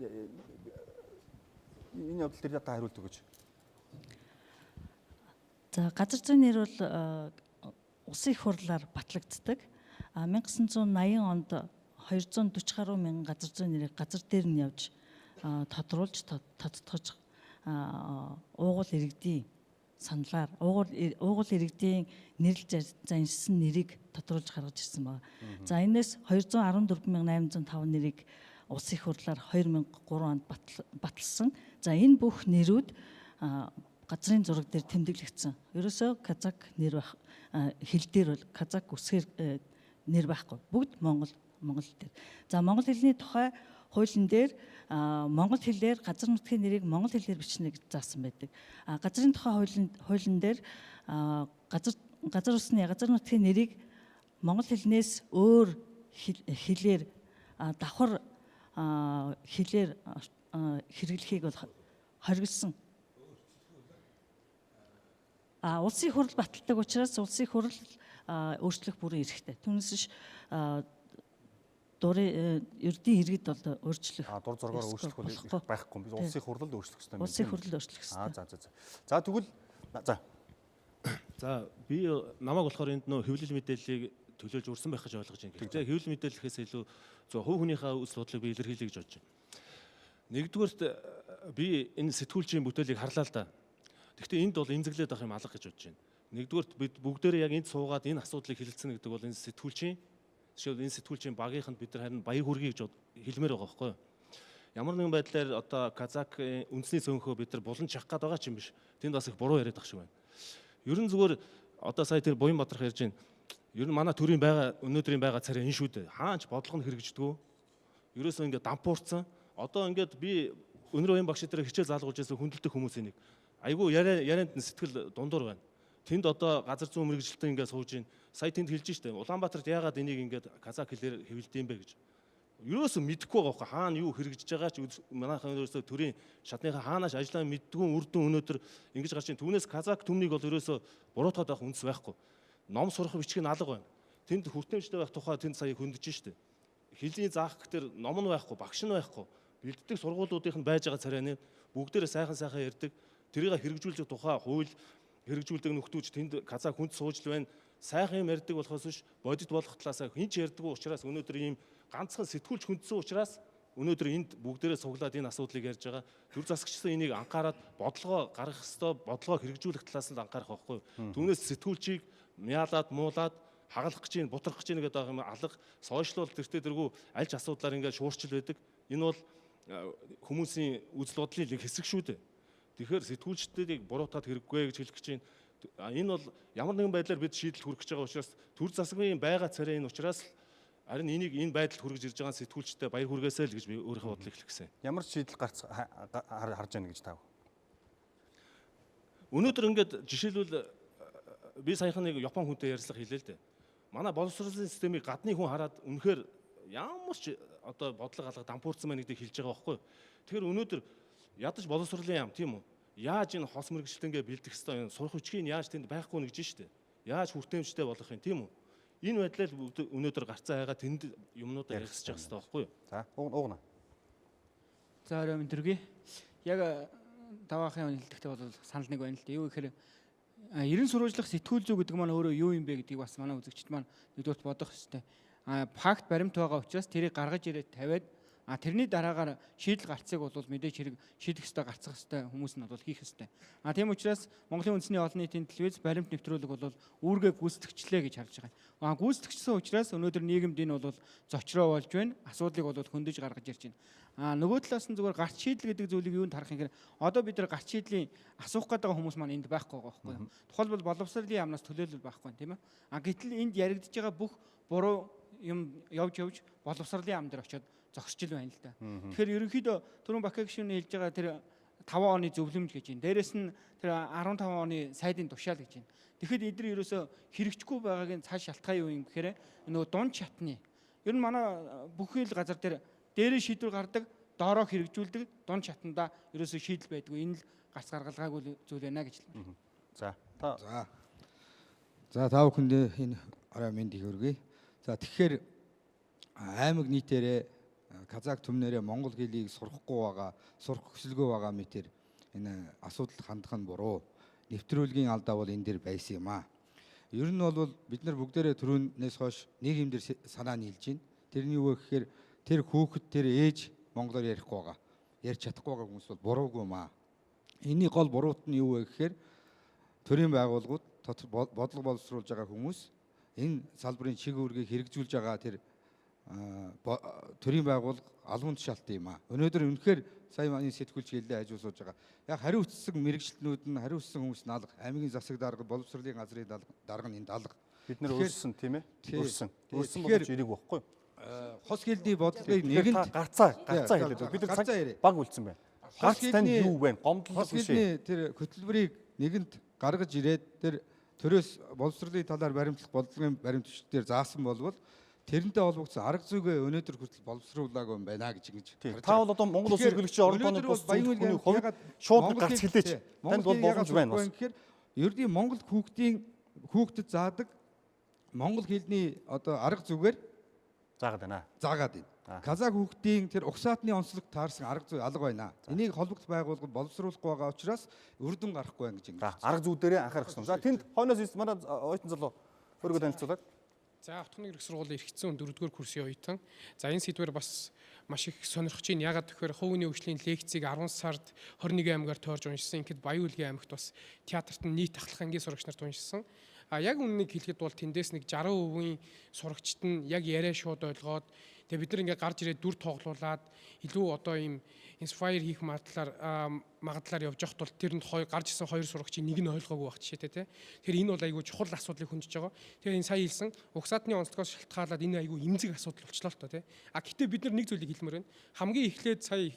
S1: энэ явдал дээр та хариулт өгөөч.
S17: За газар зүйн нэр бол улсын их хурлаар батлагддаг. 1980 онд 240 гаруй мянган газар зүйн нэрийг газар дээр нь явж тодруулж тодтогч уугуул иргэдийн саналаар уугуул иргэдийн нэрлж заншсан нэрийг тодруулж гаргаж ирсэн байна. За энэс 214,805 нэрийг улсын их хурлаар 2003 онд баталсан. За энэ бүх нэрүүд газрын зураг дээр тэмдэглэгдсэн. Ерөөсөө казак нэр байх хэл дээр бол казак үсгээр нэр байхгүй. Бүгд монгол дээр. За монгол хэлний тухай хуулийн дээр монгол хэлээр газар нутгийн нэрийг монгол хэлээр бичнэ гэж заасан байдаг. Газрын тухай хуулийн дээр газар усны газар нутгийн нэрийг монгол хэлнээс өөр хэлээр давхар хэлээр хэрэглэхийг бол хоригдсан. Улсын хурл баталдаг учраас улсын хурл өөрчлөх бүрэн эрхтэй. Түүнээс дурын ердийн иргэд бол өөрчлөх.
S1: Дур зургаар өөрчлөх байхгүй. Бид улсын хурлд өөрчлөх хэрэгтэй.
S17: Улсын хурлд өөрчлөх хэрэгтэй.
S1: За тэгвэл
S18: за би намайг болохоор энд нөө хэвлэл мэдээллийг төлөөлж урсан байх гэж ойлгож байна. Гэхдээ хэвлэл мэдээллээс илүү зөв хувь хүнийхээ үзэл бодлыг би илэрхийлье гэж бодож байна. Нэгдүгээрт би энэ сэтгүүлчийн бүтээлийг харлаа л да. Гэхдээ энд бол эмзэглээд авах юм алга гэж бодож байна. Нэгдүгээрт бид бүгдээрээ яг энд суугаад энэ асуудлыг хэлэлцэн гэдэг бол энэ сэтгүүлчийн жишээл энэ сэтгүүлчийн багийнханд бид нар харин баяр хүргэе гэж хэлмээр байгаа байхгүй юу? Ямар нэгэн байдлаар одоо казак үндэсний цөөнхөө бид нар булан чах гээд байгаа ч юм биш. Тэнд бас их буруу яриад ах шиг байна. Ер нь зүгээр одоо сая тэр буян бадрах ярьж байна. Ер нь манай төрийн байгаа өнөөдрийн байгаа царай энэ шүү дээ. Хаач бодлого нь хэрэгждэггүй. Ерөөсөө ингээд дампуурсан. Одоо ингээд би өнөр уян багш дээр хичээл заалгуулж байсан хүндэлдэг хүмүүсийн нэг. Айгүй ярианд нь сэтгэл дундуур байна. Тэнд одоо газар зүйн мэрэгжилтэн ингээд сууж ийн. Сая тэнд хэлж штэ. Улаанбаатарт яагаад энийг ингээд казак хэлээр хэвлдэм бэ гэж. Ерөөсөө мэдэхгүй байгаа хөө хаана юу хэрэгжиж байгаа ч манайхан ерөөсөө төрийн шатныхаа хаанаас ажиллаа мэддгүй үр дүн өнөөдөр ингэж гарч ийн. Түүнээс казак түмнийг бол ерөөсөө буруутгаад байх үндэс байхгүй. Ном сурах бичиг нь алга байна. Тэнд хүртээмжтэй байх тухай тэнд сая хөндөж штэ. Хэлийн заах гэхтэр ном нь байхгүй, багш нь байхгүй. Бэлддэг сургуулиудын байж байгаа царайны бүгдээрээ сайхан ярьдаг. Тэрийг хэрэгжүүлэх тухай хууль хэрэгжүүлдэг нөхдөөж тэнд казак хүнд сууж л байна. Сайхан юм ярьдаг болохоос биш бодит болох талаасаа хинч ярьдаггүй учраас өнөөдөр ийм ганцхан сэтгүүлч хүндсэн учраас өнөөдөр энд бүгдээрээ суглаад энэ асуудлыг ярьж байгаа. Төр засагчсан энийг анхаарад бодлогоо гаргах ёстой, бодлогоо хэрэгжүүлэх талаас нь анхаарах байхгүй. Түүнээс сэтгүүлчийг мяалаад, муулаад хагалах гэж, бутрах гэж гэдэг юм алга, сошиал тэртээ дэргүү аль ч асуудлаар ингээд шуурчил байдаг. Энэ бол хүмүүсийн үзэл бодлын нэг хэсэг шүү дээ. Тэгэхээр сэтгүүлчдийг буруутгаад хэрэггүй гэж хэлэх гэж байна. Энэ бол ямар нэгэн байдлаар бид шийдэл хүргэж байгаа учраас төр засгийн байгаа царай энэ учраас харин энийг энэ байдалд хүргэж ирж байгаа сэтгүүлчтэй баяр хүргээсэй л гэж би өөрийнхөө бодлыг хэлэх гэсэн.
S1: Ямар шийдэл харж байна гэж тав?
S18: Өнөөдөр ингээд жишээлбэл би саяхан нэг Япон хүнтэй ярилцлага хийлээ л дээ. Манай боловсролын системийг гадны хүн хараад үнэхээр ямар ч одоо бодлого алга дампуурсан байна гэдгийг хэлж байгаа байхгүй. Тэгэхээр өнөөдөр ядаж боловсролын яам тийм үү? Яаж энэ хос мэрэгчлэнгээ бэлдэх ёстой юм? Сурах хүчгийг яаж тэнд байхгүй нэгж штэ. Яаж хүртээмжтэй болох юм тийм үү? Энэ байдлаар өнөөдөр гарцаа хайгаа тэнд юмнуудаа ярилцж байгаа хэрэгтэй байхгүй юу?
S1: За, уугна.
S19: За, орой өдргий. Яг таваахын хэлдэхдээ бол санал нэг байна л дээ. Юу гэхээр 90 сурвалжлах сэтгүүл зүй гэдэг маань өөрөө юу юм бэ гэдгийг бас манай үзэгчд маань нэгдүгürt бодох хэрэгтэй. Факт баримт байгаа учраас тэрийг гаргаж ирээд тавиад тэрний дараагаар шийдэл гарцыг бол мэдээж хэрэг шийдэх ёстой гарцах ёстой хүмүүс нь бол хийх ёстой. Тийм учраас Монголын үндэсний олон нийтийн телевиз баримт нэвтрүүлэг бол үүргээ гүйцэтгэжлээ гэж харж байгаа. Гүйцэтгэжсэн учраас өнөөдөр нийгэмд энэ бол зочроо болж байна. Асуудлыг бол хөндөж гаргаж ирж байна. Нөгөө талаас нь зүгээр гарц шийдэл гэдэг зүйлийг юунд харах юм хэрэг одоо бид нар гарц шийдлийн асуух гэдэг хүмүүс маань энд байхгүй байгаа байхгүй юу? Тухайлбал боловсролын яамнаас төлөөлөл байхгүй тийм ээ. Гэтэл энд яригдж байгаа бүх буруу юм явж боловсролын яам дээр очиод зогсож ил байна л да. Тэгэхээр ерөнхийдөө түрүүн Бакай гишүүний хэлж байгаа тэр 5 оны зөвлөмж гэж байна. Дээрэс нь тэр 15 оны сайдын тушаал гэж байна. Тэгэхэд эдгээр ерөөсө хэрэгжихгүй байгаагийн цааш шалтгаан юу юм гэхээр нөгөө дунд чатны. Ер нь манай бүхий л газар дээр дээрээ шийдвэр гардаг, доороо хэрэгжүүлдэг, дунд чатанда ерөөсө шийдэл байдгүй. Энэ л гарц гаргалгаагүй зүйл байна гэж хэлмээр.
S20: За та бүхэндээ энэ орой мэнд их хүргэе. За тэгэхээр аймаг нийтээрээ казак түмнэрээ монгол хэлийг сурахгүй байгаа, сурах хүсэлгүй байгаа мэтэр энэ асуудалд хандах нь буруу. Нэвтрүүлгийн алдаа бол энэ дээр байсан юм аа. Ер нь бол бид нар бүгдээрээ түрүүнээс хойш нэг юм дээр санаа нийлж байна. Тэрний юу гэхээр тэр хүүхэд тэр ээж монголоор ярихгүй байгаа. Ярьж чадахгүй байгаа хүмүүс бол буруугүй юм аа. Энийн гол буруут нь юу вэ гэхээр төрийн байгууллагууд бодлого боловсруулж байгаа хүмүүс энэ салбарын чиг үүргийг хэрэгжүүлж байгаа тэр төрийн байгууллага албан тушаалтай юм аа. Өнөөдөр үнэхээр сая манай сэтгүүлч хэллээ ажил сууж байгаа. Яг хариу утсан мэрэгчлэнүүд нь хариу утсан хүмүүс нь алга. Аймгийн засаг дарга, боловсролын газрын дарга нь энд алга.
S1: Бид нэр өөрсөн тийм ээ? Өөрсөн болж ирэх байхгүй.
S20: Хос хэлний бодлогыг нэгэнд
S1: гарцаа хэлээд бид нар баг үлдсэн байна. Гарц танд юу вэ? Гомдлох биш ээ.
S20: Тэр хөтөлбөрийг нэгэнд гаргаж ирээд тэр төрөөс боловсролын талаар баримтлах бодлогын баримт төчлөлтөөр заасан болвол тэрнтэй холбогдсон арга зүйгээ өнөөдөр хүртэл боловсруулаагүй юм байна гэж ингэж.
S1: Та бол одоо Монгол улс эрхлэгчийн орон дооны бус зөвлөхийн хувьд шууд гарц хэлээч. Танд бол боломж байна бас.
S20: Тэгэхээр ердийн Монгол хүүхдэд заадаг монгол хэлний одоо арга зүгээр
S1: заагаад байна.
S20: Заагаад байна. Казак хүүхдийн тэр угсаатны онцлог таарсан арга зүй алга байна. Энийг холбогд байгууллагад боловсруулахгүй байгаа учраас үр дүн гарахгүй байна гэж ингэж.
S1: Арга зүй дээрээ анхаарах хэрэгтэй. За тэнд хойноос манай оюутан залуу өөрийгөө танилцуулаад.
S21: За автохны ирэх сургуулийн эрхцэн 4-р курсын оюутан. За энэ сэдвээр бас маш их сонирхож байна. Ягаад гэхээр хувийн хөгжлийн лекцийг 10 сард 21 аймгаар тойрж уншсан. Ингээд Баян-Улгийн аймагт бас театрт нь нийт ахлах ангийн сурагч нарт уншсан. Яг үннийг хэлэхэд бол тэндээс нэг 60% сурагчид нь яг яриа шууд ойлгоод тэгээ бид нар ингээд гарч ирээд дүр тоглуулад илүү одоо ийм inspire хийх магадлалаар явж явахт бол тэрэнд гарч исэн хоёр сурагчийн нэг нь ойлгоогүй байх жишээтэй тий. Тэгэхээр энэ бол айгүй чухал асуудлыг хөндөж байгаа. Тэгэхээр энэ сая хэлсэн угсаатны онцлогоос шалтгаалаад энэ айгүй эмзэг асуудал болчлоо л тоо тий. Гэхдээ бид нар нэг зүйлийг хэлмээр байна. Хамгийн эхлээд сая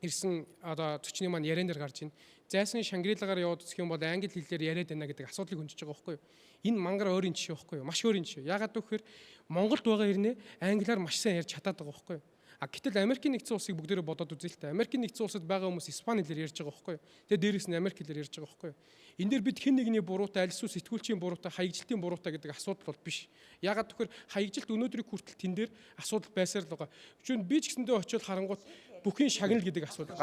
S21: ирсэн одоо зочны маань яриан дээр гарч ийн. Зайсан Шангрилагаар яваад үзэх юм бол англи хэлээр яриад байна гэдэг асуудлыг хөндөж байгаа байхгүй юу? Энэ мангар өөрийн жишээ байхгүй юу? Маш өөрийн жишээ. Ягаад гэвэл Монголд байгаа хэрнээ англиар маш сайн ярьж чадаад байгаа байхгүй юу? Гэтэл Америкийн нэгдсэн улсыг бүгдээрээ бодоод үзье л та. Америкийн нэгдсэн улсад байгаа хүмүүс испани хэлээр ярьж байгаа байхгүй юу? Тэгээ дээрээс нь Америк хэлээр ярьж байгаа байхгүй юу? Энэ дээр бид хэн нэгний буруутай, аль эсвэл сэтгүүлчийн буруутай, хаягжилтын буруутай гэдэг асуудал бол биш. Ягаад гэвэл хаягжилт өнөөдрийг хүртэл тэн дээр асуудал байсаар л байгаа. Жишээ нь би ч гэсэндээ очиод харангуут бүхийн шагнал гэдэг асуудал.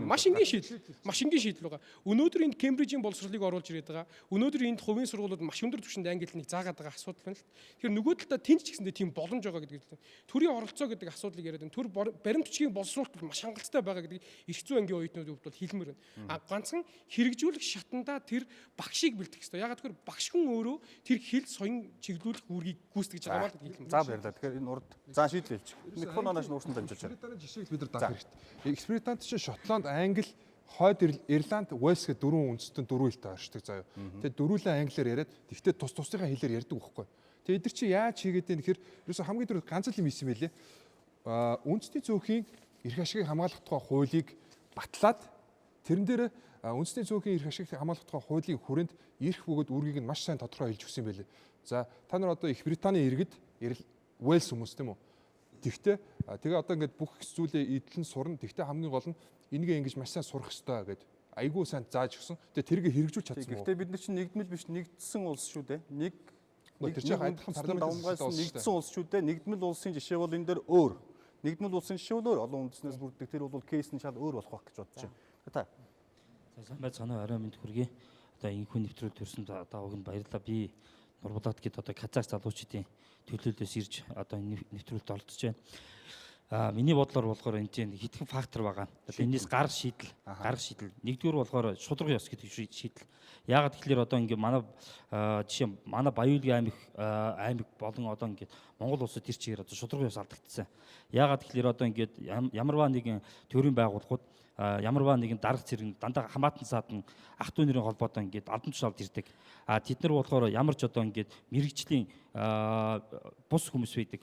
S21: Маш энгийн шийдэл. Маш энгийн шийдэл байгаа. Өнөөдөр энд Кембрижийн боловсролыг оруулж ирээд байгаа. Өнөөдөр энд хувийн сургуулиуд маш өндөр түвшинд англи хэлнийг заагаад байгаа асуудал байна л. Тэгэхээр нөгөө талдаа тэнд ч гэсэндээ тийм боломж байгаа гэдэг л. Төрийн оролцоо гэдэг асуудлыг яриад байна. Төр баримт бичгийн боловсруулалт маш хангалттай байгаа гэдгийг эрх зүйн ангийн оюутнууд хувьд бол хэлмээр байна. Ганцхан хэрэгжүүлэх шатандаа тэр багшийг бэлтгэх хэрэгтэй. Ягаад гэвэл багш хүн өөрөө тэр хэл соён чиглүүлэх үүргийг гүйцэтгэж байгаа маа гэдэг хэлмээр.
S1: За баярлалаа. Тэгэхээр энэ урд за шийдлэлч. Микрофон анааш нуурсан дамжуулж байна.
S4: Британийн жишээг бид нар даах хэрэгтэй. Эксперимент чинь Шотланд, Англи, Хойд Ирланд, Уэльс гэх дөрвөн үндэстэн дөрвөн хэлтэй оршдог заяа. Тэгээ дөрвөлэн англиар яриад тэгтээ тус тусныхаа хэлээр ярьдаг байхгүй. Тэгээ эдгэр чи яаж хийгээд байна гэхээр ерөөсө хамгийн дөрөв ганц л юм хийсэн байлээ. Үндэсний зөөхийн эрх ашигыг хамгаалах тухай хуулийг батлаад тэрэн дээр үндэсний зөөхийн эрх ашигыг хамгаалах тухай хуулийн хүрээнд эрх бөгөөд үүргийг нь маш сайн тодорхой хэлж өгсөн байлээ. За та нар одоо Их Британий иргэд Уэльс хүмүүс тийм үү? Тэгтээ тэгээ одоо ингээд бүх зүйлээ эдлэн сурна. Тэгтээ хамгийн гол нь энийгээ ингэж маш сайн сурах хэрэгтэй гэдэг айгүй сайн зааж өгсөн. Тэгээ тэрийг хэрэгжүүлж чадсан.
S1: Гэхдээ бид нар чинь нэгдмэл биш нэгдсэн улс шүү дээ. Нэг
S4: тэр чинь адилхан парламентаас
S1: нэгдсэн улс шүү дээ. Нэгдмэл улсын жишээ бол энэ дээр өөр. Нэгдмэл улсын жишээ бол өөр. Олон үндэснээс бүрддэг. Тэр бол кейс нь шал өөр болох байх гэж бодож байна. Та.
S22: За сайн байцгаана уу. Арай мэд хүргэе. Одоо энэхүү нэвтрүүлэг төрсөн даавыг нь баярлалаа. Би Нурбулат гээд одоо Казах залуучдын төлөөлөөс ирж одоо энэ нэвтрүүлэлд оролцож байна. Миний бодлоор болохоор энэ чинь хитгэн фактор байгаа. Энэс гарах шийдэл. Нэгдүгээр болохоор шударга ёс гэдэг шийдэл. Яагаад тэгэхээр одоо ингээ манай жишээ манай Баян-Улгийн аймаг болон одоо ингээ Монгол улсад тэр чигээр одоо шударга ёс алдагдсан. Яагаад тэгэхээр одоо ингээ ямарваа нэгэн төрийн байгууллагууд ямарваа нэгэн дарга зэрэг дандаа хамаатан садан ах トゥ нэрийн холбоотой ингээд албан тушаалд ирдэг. Тэд нар болохоор ямар ч одоо ингээд мэрэгжлийн бус хүмүүс байдаг.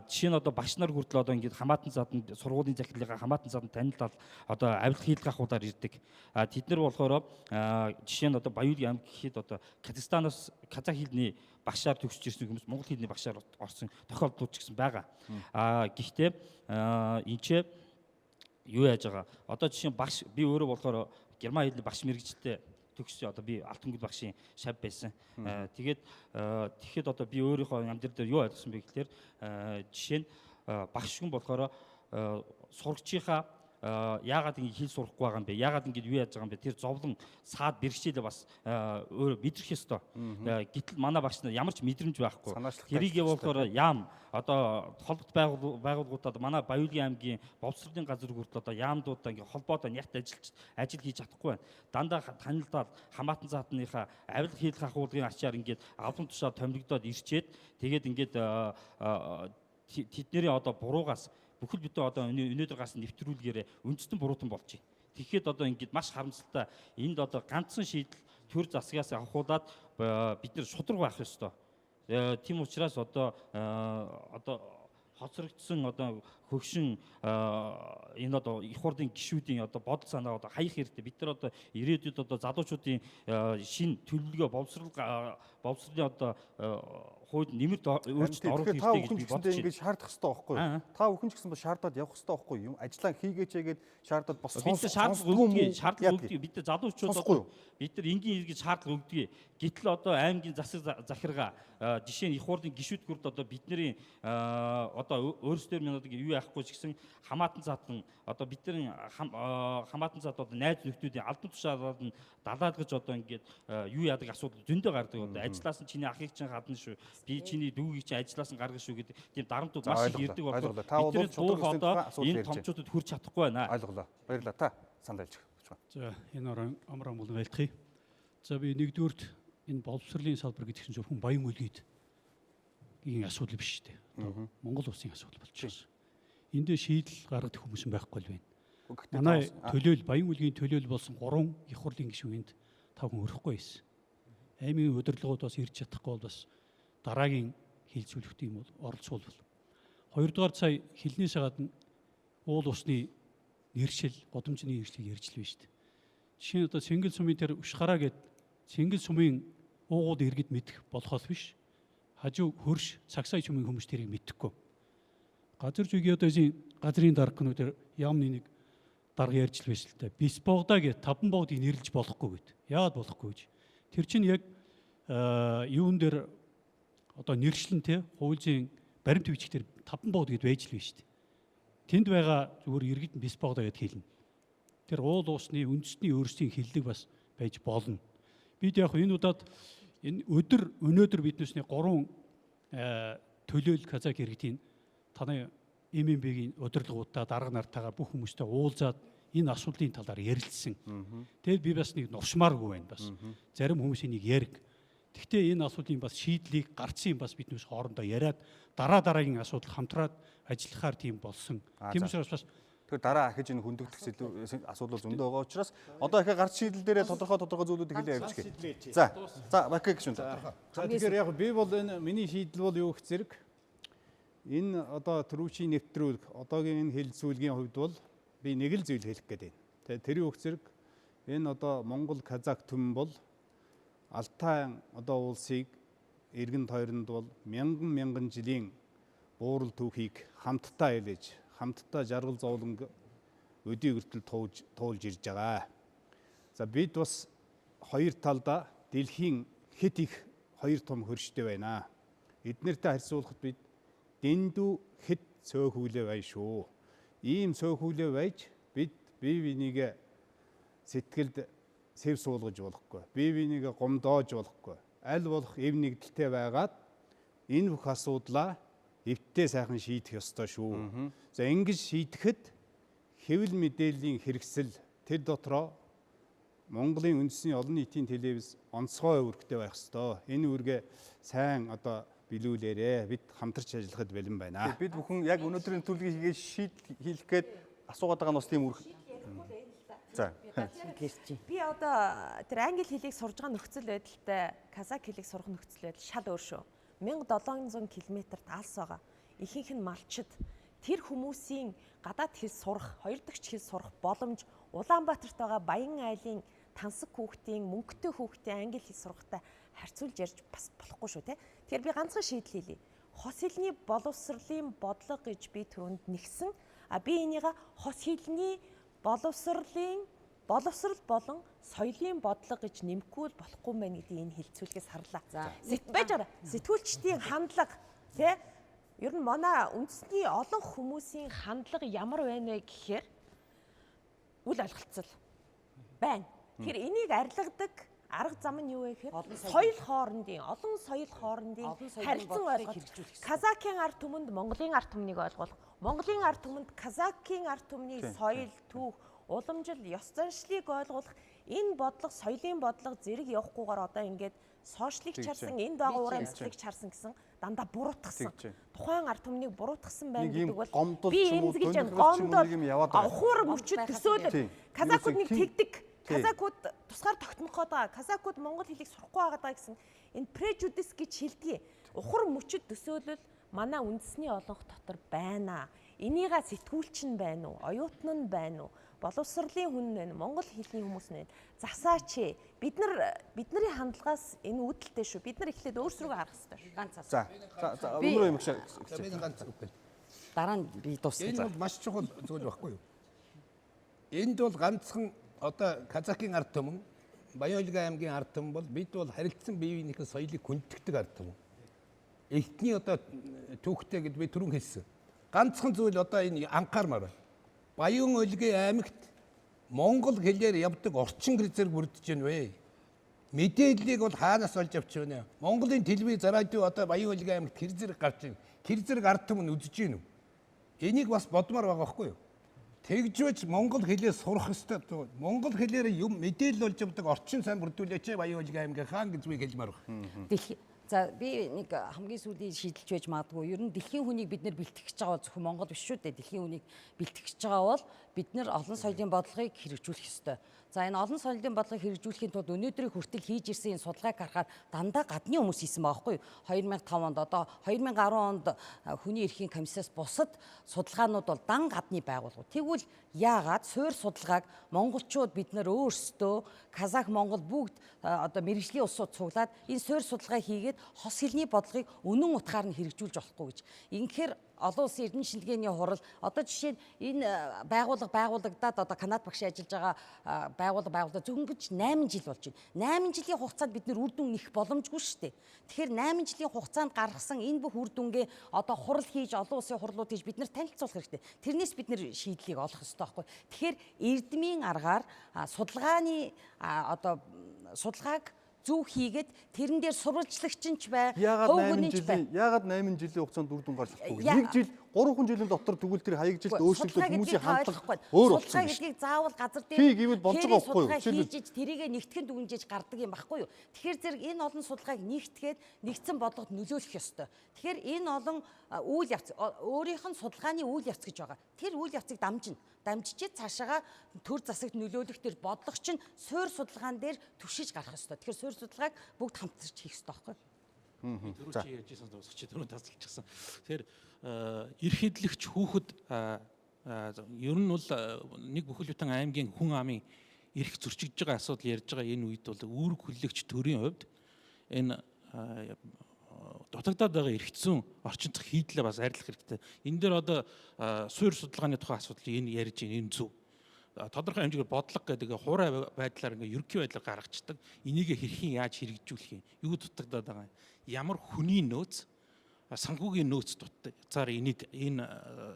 S22: Жишээ нь одоо багш нар хүртэл одоо ингээд хамаатан садан сургуулийн захирлынхаа хамаатан садан танилцал одоо авилга хийлгэх ахуудаар ирдэг. Тэд нар болохоор жишээ нь одоо Баян-Улгийн аймаг гэхэд одоо Казахстанаас казах хэлний багшаар төгсөж ирсэн хүмүүс монгол хэлний багшаар орсон тохиолдлууд ч гэсэн байгаа. Гэхдээ энэ ч юу яаж байгаа. Одоо жишээ нь багш би өөрөө болохоор герман хэлний багш мэрэгчтэй төгссөн. Одоо би Алтангүл багшийн шав байсан. Тэгэхэд одоо би өөрийнхөө амьдрал дээр юу ойлгосон бэ гэхээр жишээ нь багш хүн болохоор сурагчийнхаа яагаад ингэ хэл сурахгүй байгаа юм бэ? Яагаад ингэ юу яаж байгаа юм бэ? Тэр зовлон саад бэрхшээлээ бас өөрөө мэдрэх ёстой. Гэтэл манай багш нар ямар ч мэдрэмж байхгүй. Тэрийг болохоор яам одоо холбогд байгууллагуудад манай Баян-Улгийн аймгийн боловсролын газар хүртэл одоо яамдуудаа ингэ холбоотой нягт ажил хийж чадахгүй байна. Дандаа танилцаад хамаатан заатныхаа авилга хийлгэх ахуулгын ачаар ингэ авлан тушаа томилогдоод ирчээд тэгээд ингэ тэдний одоо буруугаас бүхэл бүтэн одоо өнөөдөр гасан нэвтрүүлгээр үндэстэн буруутан болж байна. Тэгэхэд одоо ингэж маш харамсалтай энд одоо ганцхан шийдэл төр засгаас авахуулаад бид нар шударга байх ёстой. Тийм учраас одоо хоцрогдсон одоо хөгшин энэ одоо их хурлын гишүүдийн одоо бодол санаа одоо хаях хэрэгтэй. Бид нар одоо ирээдүйд одоо залуучуудын шин төлөвлөгөө боловсролын одоо хууль нэмэлт өөрчлөлт оруулах хэрэгтэй гэж би бодож байна.
S1: Ингэж шаардах хэрэгтэй байхгүй юу? Та бүхэн ч гэсэн шаардаад явах хэрэгтэй байхгүй юу? Ажиллаа хийгээч гээд шаардаад бас
S22: шаардлага өгдөг. Бид нар залуучууд одоо бид нар энгийн иргэж шаардлага өгдөг. Гэтэл одоо аймгийн засаг захиргаа жишээ нь их хурлын гишүүд хүрд одоо бидний одоо өөрсдөр минь одоо юу яахгүй ч гэсэн хамаатан заатан одоо бидний хамаатан заат одоо найз нөхдүүдийн албан тушаалаад нь далаалгаж одоо ингээд юу яадаг асуудал зөндөө гардаг. Одоо ажиллаас нь чиний ахыг чинь гадна шүү. би чиний дүүгийг чи ажлаас нь гаргах шүү гэдэг тийм дарамтууд маш их ирдэг
S1: ойлголоо.
S22: болохоор
S1: Та бол
S22: бидний дууг
S1: шударга
S22: одоо
S1: асуудал
S22: энэ
S1: ярьж байна.
S22: томчуудад хүрч чадахгүй байна.
S1: Ойлголоо. Баярлалаа. Та санал хэлж байна.
S2: За энэ амар амгалан айлтгий. За би нэгдүгürt энэ боловсролын салбар гэдэг чинь зөвхөн баян үлгийд ийм асуудал биш шүү дээ. Монгол улсын асуудал болчихсон. Эндээ шийдэл гаргадаг хүмүүс байхгүй л байна. Манай төлөөл баян үлгийн төлөөл болсон 3 их хурлын гишүүнд 5 хүн өрөхгүй байсан. Аймгийн удирдлагууд бас ирж чадахгүй бол бас дараагийн хилцүүлэгт юм бол оролцуулбал. Хоёрдугаар сая хилнээс гадна уул усны нэршил, годамжны нэршлийг ярьж л байна шүү дээ. Жишээ нь одоо Цэнгэл сумын тэр ушгараа гээд Цэнгэл сумын уугууд иргэд мэдэх болохоос биш. Хажуу хөрш цагсай чумын хүмүүс тэрийг мэдэхгүй. Газар зүйн одоо газрын даргынууд яамны нэг дарга ярьж л байсан л та. Бис богдаа гээд 5 богдыг нэрлэж болохгүй гэд. Яагаад болохгүй гэж. Тэр чинь яг юун дээр одоо нэршлэн те хуулийн баримт бичгээр 5 богд гэд байж л байна шүү дээ. Тэнд байгаа зүгээр иргэд нь бис богдоо гэд хэлнэ. Тэр уул уусны үндэсний өөрсдийн хиллэг бас байж болно. Бид яг энэ удаад энэ өнөөдөр биднээс 3 төлөөл казак иргэдийн таны ММБ-ийн удирдлагуудаа дарга нартайгаа бүх хүмүүстэй уулзаад энэ асуудлын талаар ярилцсан. Тэгэд би бас нэг нуршмааргүй байна бас. Зарим хүмүүс энийг яриг. Гэхдээ энэ асуудлын бас шийдлийг гарцын бас биднээс хоорондоо яриад дараагийн асуудал хамтраад ажиллахаар тийм болсон. Тийм учраас бас
S1: тэгэхээр дараа ахиж энэ хүндэгдэх асуудал зөндөө байгаа учраас одоо ихэ гарц шийдэл дээрээ тодорхой зүйлүүдийг хэлээ явж гээ. За Бакиг гүшүүн.
S3: Тэгэхээр яг би бол энэ миний шийдэл бол юу гэх зэрэг энэ одоо төрүүчийн нэвтрүүлэг одоогийн энэ хэлэлцүүлгийн хувьд бол би нэг л зүйл хэлэх гээд байна. Тэгээ тэр юу гэх зэрэг энэ одоо Монгол казак түмэн бол Алтай одоо улсыг эргэн тойронд бол мянган жилийн буурал түүхийг хамтдаа ялэж хамтдаа жаргал зовлон өдий өртөл туулж ирж байгаа. За бид бас хоёр талда дэлхийн хэд их хоёр том хөрштэй байна. Эднэртэй харьцуулахад бид дэндүү хэд цөөхүүлээ бай шүү. Ийм цөөхүүлээ байж бид бие биенийгээ сэтгэлд сэв суулгаж болохгүй. Бие биенийгээ гомдоож болохгүй. Аль болох эв нэгдэлтэй байгаад энэ бүх асуудлаа эвтээ сайхан шийдэх ёстой шүү. За ингэж шийдэхэд хэвлэл мэдээллийн хэрэгсэл тэр дотроо Монголын үндэсний олон нийтийн телевиз онцгой үүрэгтэй байх ёстой. Энэ үүргээ сайн одоо билүүлээрэ. Бид хамтарч ажиллахад бэлэн байна.
S1: Бид бүхэн яг өнөөдрийн төлөвийг шийдэл хийх гээд асуугаад байгаа нь бас тийм үүрэг. За.
S14: Би одоо тэр англи хэлийг сурж байгаа нөхцөл байдалтай казак хэлийг сурах нөхцөл байдал шал өөр шүү. 1700 км-т алс байгаа. Ихэнх нь малчид. Тэр хүмүүсийн гадаад хэл сурах, хоёр дахь хэл сурах боломж Улаанбаатарт байгаа Баян айлын тансаг хүүхдийн, мөнгөтэй хүүхдийн англи хэл сурахтай харьцуулж ярьж бас болохгүй шүү те. Тэгэхээр би ганцхан шийдэл хэлье. Хос хэлний боловсролын бодлого гэж би түрүүнд нэгсэн. Би энийг хос хэлний боловсрал болон соёлын бодлого гэж нэмэхгүй болохгүй мэн гэдэг энэ хэлцүүлгээс харлаа. Сэтгүүлчдийн хандлага тий ер нь манай үндэсний олон хүмүүсийн хандлага ямар байна вэ гэхээр үл ойлголцол байна. Тэгэхээр энийг арилгадаг арга зам нь юу вэ гэхээр олон соёл хоорондын харилцан ойлгох. Казакийн ард түмэнд Монголын ард түмнийг ойлгох. Монголын ард түмэнд казакийн ард түмний соёл, түүх, уламжил, ёс заншлыг ойлгох. Энэ бодлого, соёлын бодлого зэрэг явахгүйгээр одоо ингээд сошиалыг чарсан, энд байгаа уур амьсгалыг чарсан гэсэн дандаа буруутгасан. Тухайн ард түмнийг буруутгасан байна гэдэг бол би эмзэглэж гомдол авахур мөчөд төсөөлөл казакууд нэг тэгдэг. Казакууд тусгаар тогтноход байгаа. Казакууд монгол хэлийг сурахгүй байгаа гэсэн энэ прежудис гэж шилдэг. Ухар мөчөд төсөөлөл манай үндэсний олонх дотор байна. Энийга сэтгүүлч нь байна уу? Оюутан нь байна уу? Боловсролын хүн байна, монгол хэлний хүмүүс байна. Засаач. Бидний хандлагаас энэ үүдэлтэй шүү. Бид нар эхлээд өөрсрөө харах хэрэгтэй шүү. Ганц
S1: За өмнө юм шиг.
S6: Дараа нь би дуусна.
S5: Энэ бол маш чухал зүйл байхгүй юу? Энд бол ганцхан одоо казакийн ард түмэн, Баян аймгийн ард түмэн бол бид бол харилцсан бие биенийхээ соёлыг хүнддэг ард түмэн. Эхний одоо түүхтэй гэд би түрүүн хэлсэн. Ганцхан зүйл одоо энэ анхаармаар байна. Баян аймагт монгол хэлээр явдаг орчин гэр зэрэг бүрдэж байна вэ? мэдээллийг бол хаанаас олж авч байна вэ? Монголын телевиз, радио одоо Баян Хөлгийн аймагт хэр зэрэг гарч байна? Хэр зэрэг ард түмэн үзэж байна уу? Энийг бас бодмоор байгаа байхгүй юу? Тэгжвэж монгол хэлээ сурах ёстой. Монгол хэлээр юм мэдээлэл болж авдаг орчин сайн бүрдүүлээч Баян Хөлгийн аймгийн хаан гэж би хэлмээр байна.
S6: За би нэг хамгийн сүүлийн шийдэлж байж магадгүй. Ер нь дэлхийн хүнийг бид нэр бэлтгэж байгаа зөвхөн Монгол биш шүү дээ. Дэлхийн хүнийг бэлтгэж байгаа бол бид нэр олон соёлын бодлогыг хэрэгжүүлэх ёстой. За энэ олон соёлын бодлогыг хэрэгжүүлэхийн тулд өнөөдрийн хүртэл хийж ирсэн энэ судалгааг харахаар дандаа гадны хүмүүс хийсэн байгаа байхгүй юу? 2005 онд одоо 2010 онд хүний эрхийн комиссаас бусад судалгаанууд бол дан гадны байгууллагууд. Тэгвэл яагаад суурь судалгааг монголчууд бид нар өөрсдөө казах монгол бүгд одоо мэрэгжлийн улсууд цуглаад энэ суурь судалгаа хийгээд хос хэлний бодлогыг үнэн утгаар нь хэрэгжүүлж болохгүй гэж. Инхээр олон улсын эрдэнэ шинжилгээний хурал одоо жишээ нь энэ байгуулагдаад одоо Канад багш ажиллаж байгаа байгуулагдаад зөвхөн 8 жил болж байна. 8 жилийн хугацаанд бид нэр үр дүн нэх боломжгүй шүү дээ. Тэгэхээр 8 жилийн хугацаанд гаргасан энэ бүх үр дүнгээ одоо хурал хийж олон улсын хурлууд хийж бид нар танилцуулах хэрэгтэй. Тэрнээс бид нэр шийдлийг олох ёстой байхгүй. Тэгэхээр эрдмийн аргаар судалгааны одоо судалгааг зөв хийгээд тэрэн дээр сурвалжлагч нь ч бай,
S1: яагаад 8 жилийн хугацаанд үр дүн гарч чадахгүй. 1 жил 3 жилийн дотор тэгвэл тэр хаягжилт өөрчлөлт хүмүүсийн хандлага өөр болсон.
S6: Судалгаа гэдгийг заавал газар дээр
S1: гэвэл болж байгаа байхгүй юу?
S6: Хийж тэрийг нэгтгэн дүгнжиж гардаг юм байхгүй юу? Тэгэхээр зэрэг энэ олон судалгааг нэгтгээд нэгдсэн бодлогод нөлөөлөх ёстой. Тэгэхээр энэ олон үйл явц өөрийнх нь судалгааны үйл явц гэж байгаа. Тэр үйл явцыг дамжиж цаашаага төр засагт нөлөөлөх тэр бодлого чинь суурь судалгаан дээр түшиж гарах ёстой. Тэгэхээр суурь судалгааг бүгд хамтарч хийх ёстой байхгүй юу?
S16: Түрүү чи ярьжсэн дуусчих түрүү тасалчихсан. Тэгэхээр эрхэдлэгч хүүхэд ер нь бол нэг бүхэл бүтэн аймгийн хүн амын эрх зөрчигдөж байгаа асуудал ярьж байгаа энэ үед бол үүрэг хүлээгч төрийн хувьд энэ дутагдаад байгаа эрх зүйн орчиндх хийдлээ бас арилгах хэрэгтэй. Энэ дээр одоо суурь судалгааны тухай асуудал энэ ярьж энэ зөв. Тодорхой хэмжээгээр бодлого гэдэг хуурай байдлаар ерөнхий байдлаар гаргацдаг. Энийг хэрхэн яаж хэрэгжүүлэх юм? Юу дутагдаад байгаа юм? Ямар хүний нөөц санхүүгийн нөөц цаар энийг энэ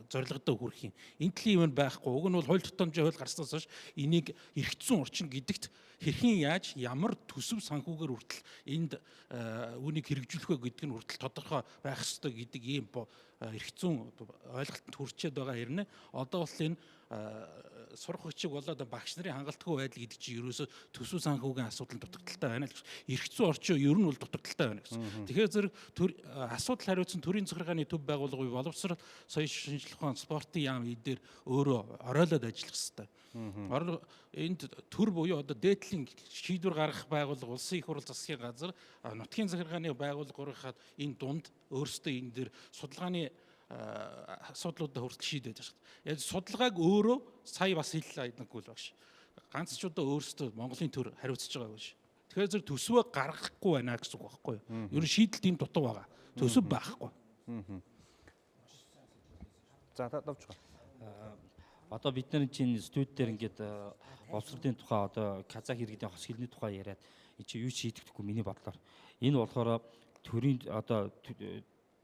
S16: зорилгодоо хүрэх юм. Энэ төлөв юм байхгүй. Уг нь бол хууль тутамжийн хууль гарснаас хойш энийг эрх зүйн орчин гэдэгт хэрхэн яаж ямар төсөв санхүүгээр хүртэл энд үүнийг хэрэгжүүлэх вэ гэдэг нь хүртэл тодорхой байх ёстой гэдэг ийм эрх зүйн ойлголтод хүрчээд байгаа хэрнээ одоо бол энэ сурах хүчиг болоод багш нарын хангалтгүй байдал гэдэг чинь ерөөсө төсөв санхүүгийн асуудал дутагдaltaй байна л гэж. Эрх зүйн орчин ер нь бол дутагдaltaй байна гэсэн. Тэгэхээр зэрэг асуудал хариуцсан төрийн захиргааны төв байгууллагын боловсрол соёл шинжилгээ ухаан спортын яам дээр өөрөө оройлоод ажиллах хэрэгтэй. Энд төр буюу одоо дээдлийн шийдвэр гаргах байгууллага, улсын их хурл засгийн газар, нутгийн захиргааны байгууллагуудад энэ дунд өөрсдөө энэ дээр судалгааны асуудлуудаа хүртэл шийдээд байна шүү дээ. Яг судалгааг өөрөө сая бас хэллээ айднаггүй л багш. Ганц ч удаа өөрсдөө Монголын төр хариуцж байгаа биш. Тэгэхээр зөв төсвөө гаргахгүй байна гэсэн үг байхгүй юу? Ер нь шийдэлт энэ дутуу байгаа. Төсөв байхгүй.
S1: За давж байгаа.
S22: Одоо бид нар чинь студ дээр ингээд боловсролын тухай одоо казах иргэдийн хос хэлний тухай яриад энэ чи юу шийдэгдэхгүй миний бодлоор. Энэ болохоор төрийн одоо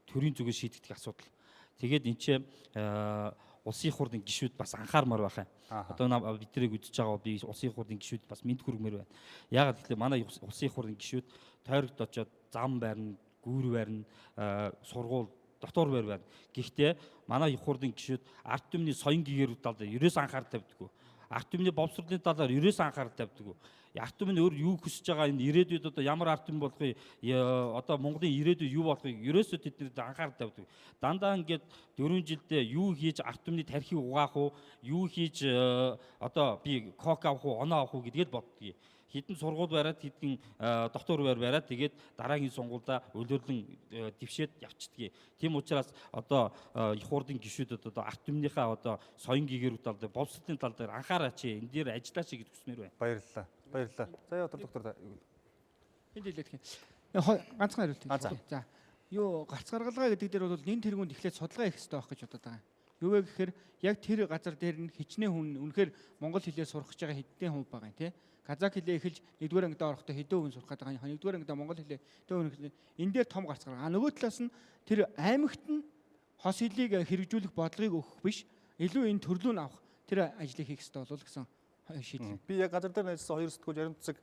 S22: төрийн зүгээс шийдэгдэх асуудал. Тэгээд энэ чи улсын их хурлын гишүүд бас анхаармаар байх юм. Одоо бид нарыг үдчихэж байгаа би улсын их хурлын гишүүд бас мэд хүргмээр байна. Яагаад гэвэл манай улсын их хурлын гишүүд тойрогт очоод зам барина, гүүр барина, сургууль дотор байр байна. Гэхдээ манай их хурлын гишүүд ард түмний соён гээгэрүүд талаар ерөөс анхаарал тавьдаггүй. Ард түмний боловсролын талаар ерөөс анхаарал тавьдаггүй. Ард түмэн өөр юу хүсэж байгаа энэ ирээдүйд одоо ямар ард түмэн болохыг одоо Монголын ирээдүйд юу болохыг ерөөсөө тэднэрт анхаарал тавьдаг. Дандаа ингээд 4 жилдээ юу хийж ард түмний тархийг угаах уу, юу хийж одоо би кок авах уу, оноо авах уу гэдгээд боддгийг. Хитэн сургууль бариад хитэн доктор бариад тэгээд дараагийн сонгуульда өлөөрлөн дэвшээд явчихдгийг. Тийм учраас одоо их хурлын гишүүдэд одоо ард түмнийхээ одоо соён гээгэрүүд тал дээр боловсролын тал дээр анхаараач энэ дээр ажиллаач гэж хүснээр байна.
S1: Баярлалаа. Баярлалаа. За яа доктор
S19: энд хэлээд гэх юм. Ганцхан хариулт. За. Юу гарц гаргалгаа гэдэг дээр бол нэн тэргуунд эхлээд судалгаа хийх хэрэгтэй байх гэж бодоод байгаа. Юу вэ гэхээр яг тэр газар дээр нь хичнээн хүн үнэхээр монгол хэлээр сурах гэж байгаа хэдэн хүн байгаа юм те. Казак хэлээ эхэлж нэгдүгээр ангид орохдоо хэдэн хүн сурах гэдэг байгаа. Нэгдүгээр ангид монгол хэлээ хэдэн хүн энэ дээр том гарц гаргаа. Нөгөө талаас нь тэр аймагт нь хос хэлийг хэрэгжүүлэх бодлогыг өгөх биш. Илүү энэ төрлөө нь авах тэр ажлыг хийх хэрэгтэй болов гэсэн шийдэл.
S1: Би яг газар дээр ажилласан 2 сэтгүүл ярим засаг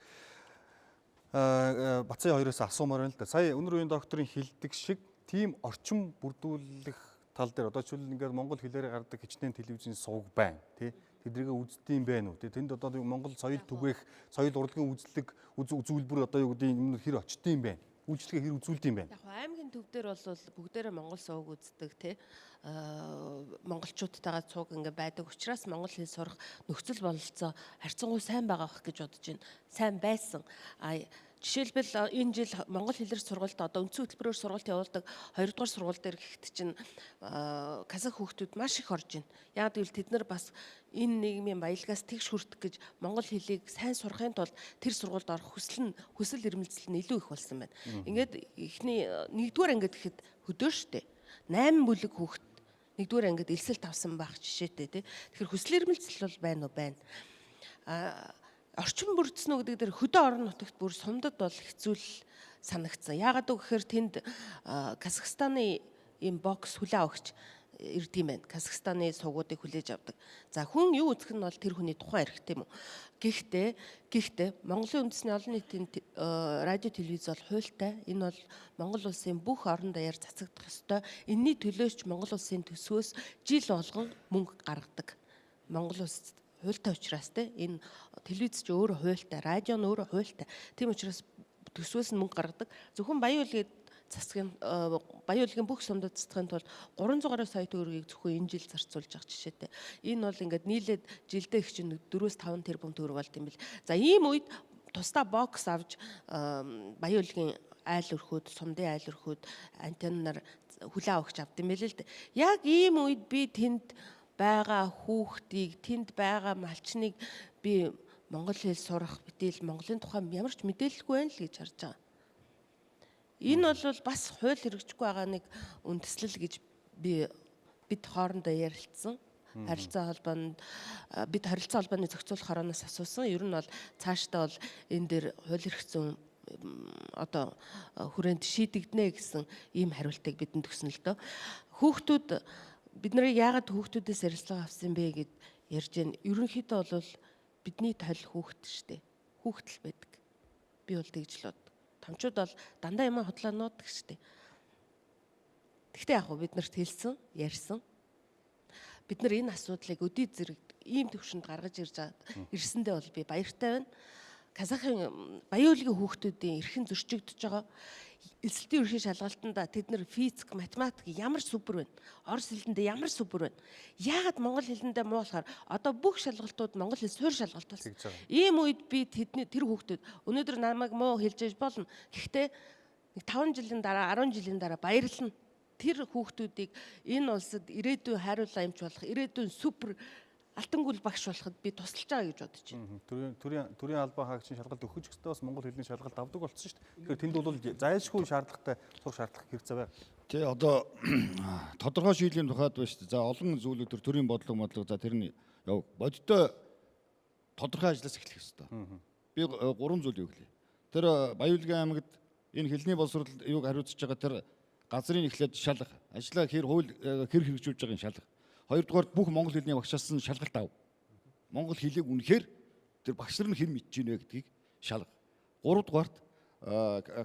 S1: Бацаа хоёроос асуумаар байна л да. Сая өнөр үеийн докторын хэлдэг шиг тийм орчин бүрдүүлэх тал дээр одоо жишээл ингээд монгол хэлээр гардаг хичнээн телевизийн сувг байна тий. Тэднийг үздэм байх уу? Тэнд одоо монгол соёл түгээх, соёл урлагийн үзүүлбэр одоо юу гэдэг юм хэр очтдсан байна. Үйлчлэгээ хэр үзүүлдэг юм байна.
S7: Яг аймгийн төв дээр бол бүгдээрээ монгол сувг үздэг тий. Монголчуудтайгаа цуг ингээ байдаг учраас монгол хэл сурах нөхцөл бололцоо харьцангуй сайн байгаа бох гэж бодож байна. Сайн байсан. Жишээлбэл энэ жил монгол хэлээр сургалт одоо үндсэн хөтөлбөрөөр сургалт явуулдаг 2 дугаар сургууль дээр гэхэд чинь казах хүүхдүүд маш их орж байна. Яг гэвэл тэд нар бас энэ нийгмийн баялгаас тэгш хүртэх гэж монгол хэлийг сайн сурахын тулд тэр сургуульд орох хүсэл эрмэлзэл нь илүү их болсон байна. Ингээд эхний 1-р ангид гэхэд хөдөө штэ 8 бүлэг хүүхэд 1-р ангид элсэлт авсан байх жишээтэй тий. Тэгэхээр хүсэл эрмэлзэл бол байна уу байна. Орчин бүрдсэн үү гэдэг дээр хөдөө орон нутагт бүр сумдад бол хэцүү санагдсан. Яагаад гэвэл тэнд Казахстаны ийм бокс хүлээн авахч ирд юм байна. Казахстаны сувгуудыг хүлээж авдаг. За хүн юу үзэх нь бол тэр хүний тухайн эрх тийм үү. Гэхдээ Монголын үндэсний олон нийтийн радио телевиз бол хуультай. Энэ бол Монгол улсын бүх орон даяар цацагдах ёстой. Энэний төлөөч Монгол улсын төсвөөс жил болгон мөнгө гаргадаг. Монгол улс хуультай учраас энэ телевиз ч өөрөө хуультай, радио нь өөрөө хуультай. Тийм учраас төсвөөс нь мөнгө гаргадаг. Зөвхөн Баян уулгийн бүх сумдад цацгахын тулд 300 сая төгрөгийг зөвхөн энэ жил зарцуулж байгаа жишээтэй. Энэ бол ингээд нийлээд жилдээ их чинь 4-5 тэрбум төгрөг болд юм бэл. За ийм үед тусдаа бокс авч Баян уулгийн айл өрхөд, сумдын айл өрхөд антеннаар хүлээн авахч авд юм бэл л дээ. Яг ийм үед би тэнд байгаа хүүхдийг, тэнд байгаа малчныг би монгол хэл сурах мэдээл Монголын тухай ямар ч мэдээлэлгүй байна л гэж харж байгаа. Энэ бол бас хууль хэрэгжихгүй байгаа нэг үндэслэл гэж бид хоорондоо ярилцсан. Харилцаа холбооны зохицуулах хорооноос асуусан. Ер нь бол цаашдаа бол энэ дээр хууль хэрэгцсэн одоо хүрээнд шийдэгдэнэ гэсэн ийм хариултыг бидэнд өгсөн л дөө. Хүүхдүүд бид нарыг яагаад хүүхдүүдээс ярилцлага авсан бэ гэд ярьж байна. Ерөнхийдөө бол бидний тойл хүүхэд штэ. Хүүхдэл байдаг. Би бол тэгж л бод. Томчууд бол дандаа юм хотлоо нуудаг штэ. Тэгтээ яг бид нарт хэлсэн, ярьсан. Бид нар энэ асуудлыг өдий зэрэг ийм төвшөнд гаргаж ирсэндээ бол би баяртай байна. Казахын Баян уулгийн хүүхдүүдийн эрхэн зөрчигдөж байгаа элсэлтийн ерхий шалгалтанда тэд нар физик, математик ямар супер байна. Орос хэлэндээ ямар супер байна. Яагаад монгол хэлэндээ муу болохоор одоо бүх шалгалтууд монгол хэл суурь шалгалт болсон. Ийм үед би тэр хүүхдүүд өнөөдөр намайг муу хэлж яж болно. Гэхдээ нэг 5 жилийн дараа, 10 жилийн дараа баярлна. Тэр хүүхдүүдийг энэ улсад ирээдүйн хайруулаа юмч болох, ирээдүйн супер алтан гүйл багш болоход би тусалж байгаа гэж бодож байна.
S1: Төрийн албаа хаагчийн шалгалт өгөх ч гэсэн бас монгол хэлний шалгалт авдаг болсон шүү дээ. Тэгэхээр тэнд бол зайлшгүй шаардлагатай сурах шаардлага хэрэгцээ байна.
S13: Тий одоо тодорхой шийдлийн тухайд байна шүү дээ. За олон зүйлүүд төр төрийн бодлого за тэрний бодиттой тодорхой ажлаас эхлэх ёстой. Би 3 зүйл өглөө. Тэр Баян уулгийн аймагт энэ хэлний боловсрол юуг хариуцж байгаа тэр газрын эхлээд шалга, ажлаа хууль хэрэгжүүлж байгаа шалга. 2-дугаар бүх монгол хэлний багшаас нь шалгалт ав. Монгол хэлийг үнэхээр тэр багш нар нь хэн мэдж гинэ гэдгийг шалга. 3-дугаарт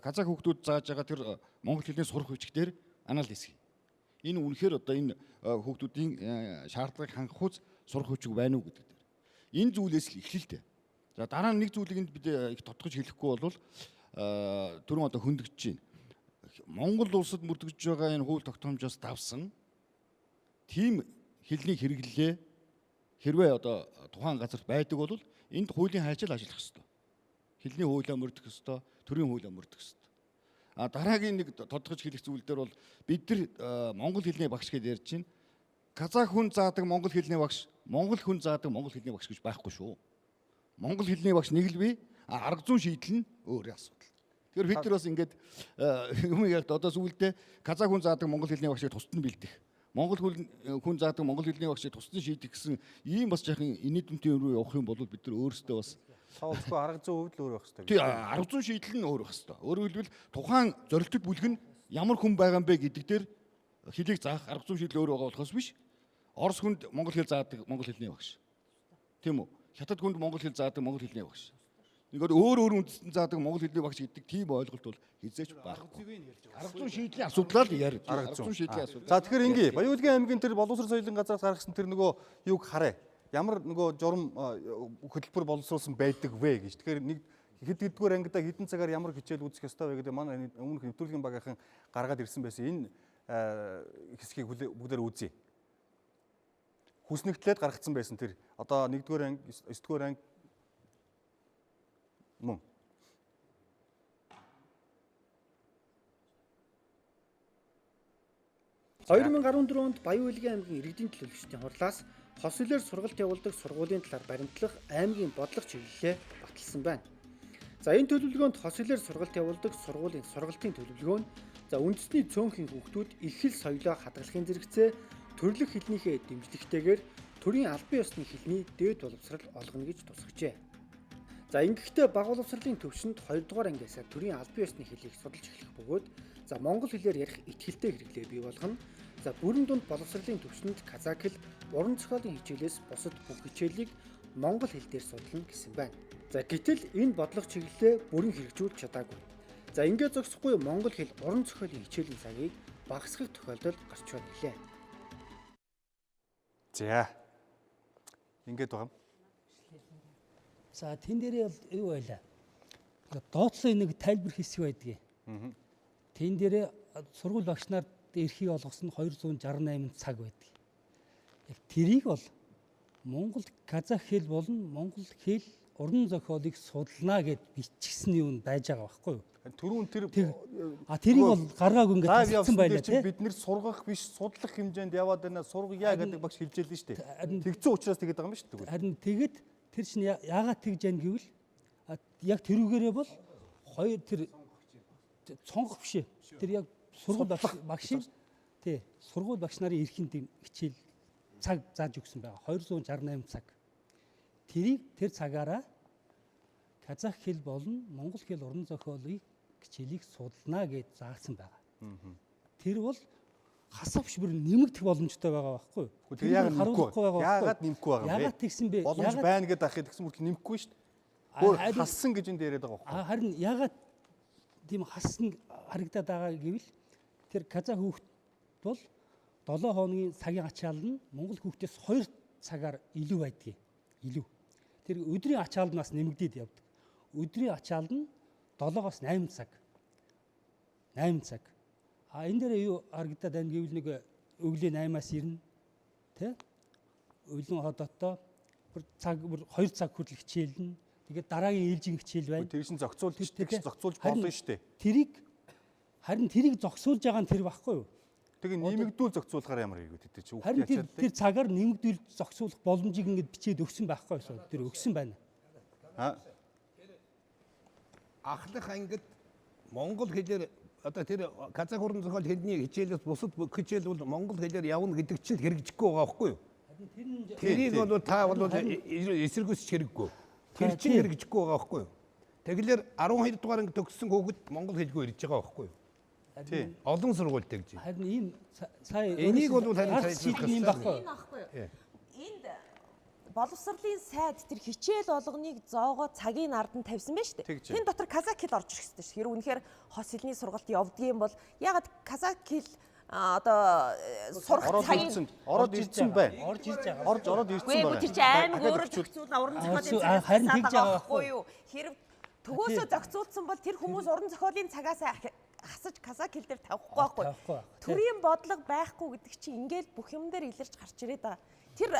S13: казах хүүхдүүд зааж байгаа тэр монгол хэлний сурах бичгээр анализ хий. Энэ үнэхээр одоо энэ хүүхдүүдийн шаардлагыг хангах үз сурах хүчиг байна уу гэдэг дээр. Энэ зүйлээс л эхлэлтэй. За дараа нь нэг зүйлийг бид их тодтогч хэлэхгүй бол түрүүн одоо хөндөгдөж байна. Монгол улсад мөрдөгдөж байгаа энэ хууль тогтоомжоос давсан тийм хэлний хэрэглэлээ хэрвээ одоо тухайн газарт байдаг бол энд хуулийн хайчил ажиллах ёстой. Хэлний хуулиа мөрдөх ёстой, төрийн хуулиа мөрдөх ёстой. Дараагийн нэг тодтогч хэлэх зүйл дээр бол бид нар монгол хэлний багш гэж ярьж байна. Казах хүн заадаг монгол хэлний багш, монгол хүн заадаг монгол хэлний багш гэж байхгүй шүү. Монгол хэлний багш нэг л бий, арга зүйн шийдэл нь өөр асуудал. Тэгэхээр бид нар бас ингээд юм яг одоо зүйлдээ казах хүн заадаг монгол хэлний багшийг тусад нь бэлдэх. Монгол хүн заадаг монгол хэлний багшийг тусдан шийдэх гэсэн ийм бас жаахан инээд дүнтэй рүү явах юм бол бид нар өөрсдөө бас
S1: Саулгүй арга зүйн хувьд л өөр байх хэрэгтэй.
S13: Тий, арга зүйн шийдэл нь өөр байх хэрэгтэй. Өөрөөр хэлбэл тухайн зорилттой бүлэг нь ямар хүн байгаа юм бэ гэдэг дээр хэлийг заах арга зүйн шийдэл өөр байгаа болохоос биш. Орос хүнд монгол хэл заадаг монгол хэлний багш. Тийм үү? Хятад хүнд монгол хэл заадаг монгол хэлний багш. Ингээд өөр үндэстэн заадаг монгол хэлний багш гэдэг тийм ойлголт бол хизээч байхгүй. Арга зүйн шийдлийн асуудлаа л ярьж байна. Арга зүйн шийдлийн асуудал.
S1: За тэгэхээр ингээ Баяуулгын аймгийн тэр боловсрол соёлын газраас гаргасан тэр нөгөө юуг харъя. Ямар нөгөө журам хөтөлбөр боловсруулсан байдаг вэ гэж. Тэгэхээр нэг хэд-хэдгээр ангидаа хэдэн цагаар ямар хичээл үзэх ёстой вэ гэдэг манай өмнөх нэвтрүүлгийн багийнхан гаргаад ирсэн байсан. Энэ хэсгийг бүгдээр үзье. Хүснэгтлээд гаргацсан байсан тэр одоо 1-р анги, 9-р анги мөн.
S8: (2014 онд Баяуулгын аймгийн иргэдийн төлөөлөгчдийн хурлаас хос хэлээр сургалт явуулдаг сургуулийн талаар баримтлах аймгийн бодлого чиглэлээ баталсан байна. За энэ төлөвлөгөөнд хос хэлээр сургалт явуулдаг сургуулийн сургалтын төлөвлөгөө нь үндэсний цөөнхийн хүүхдүүд их хэл соёлоо хадгалахын зэрэгцээ төрлөх хэлнийхээ дэмжлэгтэйгээр төрийн албан ёсны хэлний дээд боловсрал олгоно гэж тусгажээ. За ингэхдээ бага боловсролын төвшөнд 2 дугаар ангиас төрийн албан ёсны хэлийг судалж эхлэх бөгөөд монгол хэлээр ярих итгэлтэй хэрэглээ бий болгоно. За бүрэн дунд боловсролын төвшөнд казак хэл, уран зохиолын хичээлээс бусад бүх хичээлийг монгол хэл дээр судлана гэсэн байна. За гэтэл энэ бодлого чиглэлээ бүрэн хэрэгжүүлж чадаагүй. За ингээд зогсохгүй монгол хэл, уран зохиолын хичээлийн цагийг багасгах тохиолдол гарч байна гэлээ.
S1: За. Ингээд байгаа юм.
S15: За тэн дээрээ бол юу байлаа. Доотлоо нэг тайлбар хэсэг байдгийг. Тэн дээрээ сургууль багш нар эрхий олгосон 268 цаг байдаг. Яг тэрийг бол Монгол казах хэл болон монгол хэл уран зохиолыг судална гэд бичсэн юм байж байгаа байхгүй юу?
S1: Түрүүн тэр
S15: тэрийг бол гаргаагүй ингээд тасцсан байлаа тийм.
S1: Бид нэр сургах биш судлах хэмжээнд яваад байна сургая гэдэг багш хэлжээлэн шүү дээ. Тэгцэн учраас тэгээд байгаа юм шүү дээ.
S15: Харин тэгээд тэр чинь яагаад тэгж яана гэвэл яг тэрүүгээрээ бол хоёр тэр цонгох биш. Тэр яг сургууль багшийн тий сургууль багш нарын эрхэнд хичээл цаг зааж өгсөн байгаа. 268 цаг. Тэрийг тэр цагаараа казах хэл болон монгол хэл уран зохиолын хичээлийг судална гэж заасан байгаа. Тэр бол хасавч бүр нэмэгдэх боломжтой байгаа байхгүй юу?
S1: Тэр яагаад нэмэхгүй байгаа вэ?
S15: Яагаад тэгсэн бэ?
S1: Боломж байна гэдэг ахыг тэгсэн мөртлөө нэмэхгүй шүү дээ. Өөр хассан гэж энэ яриад байгаа байхгүй юу?
S15: Харин яагаад тийм хассан харагдаад байгаа гэвэл тэр казах хүүхд бол 7 хоногийн цагийн ачаал нь монгол хүүхдээс 2 цагаар илүү байдгийг. Илүү. Тэр өдрийн ачаал нь бас нэмэгдээд явдаг. Өдрийн ачаал нь 7-оос 8 цаг. 8 цаг. Энэ дээр юу харагдаад байна гэвэл нэг өглөө 8-аас 90 тий? Өглөө ходотоо бүр 2 цаг хүртэл хичээлнэ. Тэгээд дараагийн ээлжийн хичээл байна.
S1: Тэр шин зохицуулж болно шүү дээ.
S15: Харин тэрийг зогсуулж байгаа нь тэр байхгүй юу?
S1: Тэгээ нэмэгдүүл зохицуулахаар ямар хэрэггүй тэр чинь.
S15: Харин тэр цагаар нэмэгдүүл зохицуулах боломжийг ингэж бичээд өгсөн байхгүй юу? Тэр өгсөн байна.
S5: Ахлах ангид монгол хэлээр одоо тэр казах уран зохиол хэлний хичээлээс бусад хичээл бол монгол хэлээр явна гэдэг чинь хэрэгжихгүй байгаа байхгүй юу? Тэрийг бол та бол эсэргүүцэж хэрэггүй. Тэр чинь хэрэгжихгүй байгаа байхгүй юу? Тэгэлэр 12 дугаар анги төгссөн хүүхэд монгол хэлгүй ирж байгаа байхгүй юу? Тийм. Олон сургуультай гэж.
S15: Харин ийм сая
S5: энийг бол харин
S15: юм байхгүй юу?
S14: Энд боловсролын сайд тэр хичээл болгоныг зоогоо цагийн ард нь тавьсан байна шүү дээ. Тэн дотор казак хэл орж ирэх хэрэгтэй шүү. Хэрвээ үнэхээр хос хэлний сургалт явдгийм бол ягаад казак хэл одоо сурах цагийн
S1: ороод ирсэн байна.
S15: Орж ирж байгаа.
S1: Ороод ирсэн байна.
S14: Үгүй тэр чинь аймаг өөрөө зохицуулна уран зохиолын
S15: харин тэгж байгаа байхгүй
S14: юу? Хэрэг төгөөсөө зохицуулсан бол тэр хүмүүс уран зохиолын цагаас хасаж казак хэл дээр тавихгүй байхгүй. Төрийн бодлого байхгүй гэдэг чинь ингээл бүх юм дээр илэрч гарч ирээд байгаа. Тэр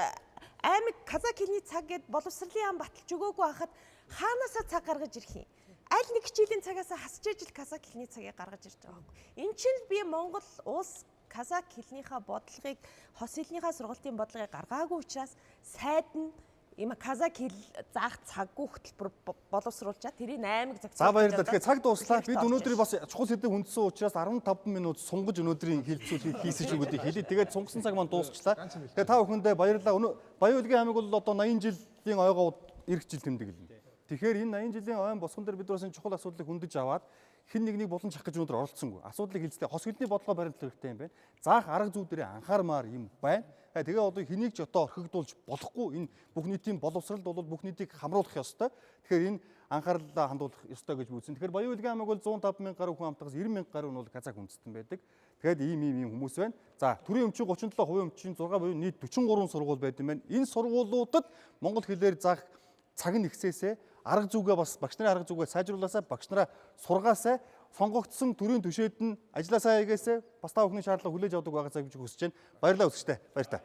S14: аймаг казак хэлний цаг гэд боловсролын ам баталж өгөөгүй хахад хаанаасаа цаг гаргаж ирэх юм. Аль нэг хичээлийн цагаас хасж ижил казак хэлний цагийг гаргаж ирж байгаа байхгүй. Энд чинь би Монгол улс казак хэлнийхаа бодлогыг хос хэлнийхаа сургалтын бодлогыг гаргаагүй учраас сайд нь ийм казак хэл заах цаггүй хөтөлбөр боловсруулчаад тэрийг аймаг зохицуулж.
S1: За баярлалаа. Тэгэхээр цаг дуслаа. Бид өнөөдөр бас чухал сэдвийг хүндсэн учраас 15 минут сунгаж өнөөдрийн хэлцүүлгийг хийсэн ч үгүйдээ хэлээ. Тэгээд сунгасан цаг маань дуусчлаа. Тэгээд та бүхэндээ баярлалаа. Баяуулгын аймаг бол одоо 80 жилийн ойгоо ирэх жил тэмдэглэнэ. Тэгэхээр энэ 80 жилийн ойн босгон дээр бид бас энэ чухал асуудлыг хөндөж аваад хэн нэгнийг болон шахах гэж өнөөдөр оролцсонгүй. Асуудлыг хэлцлээ. Хос хэлний бодлого баримтлах хэрэгтэй юм байна. Заах арга зүйдэрээ анхаармаар юм байна. Тэгээ одоо хэнийг ч одоо орхигдуулж болохгүй энэ бүх нийтийн боловсролд бол бүх нийтийг хамруулах ёстой. Тэгэхээр энэ анхаарлаа хандуулах ёстой гэж үзсэн. Тэгэхээр Баян-Улгийн аймаг бол 105 мянган гаруй хүн амтгаас 90 мянган гаруй нь бол казак үндэстэн байдаг. Тэгэхээр ийм хүмүүс байна. За төрийн өмчийн 37%, өмчийн 6 буюу нийт 43 сургууль байдаг юм байна. Энэ сургуулиудад монгол хэлээр заах цаг нь ихсээсээ арга зүгээ бас багш нарын арга зүгээ сайжруулаасаа багш нараа сургаасаа сонгогдсон төрийн түшээд нь ажилласаа хийгээсээ бас та бүхний шаардлага хүлээж авдаг байгаа гэж хүсэж байна. Баярлалаа үзэгчдээ. Баяр та.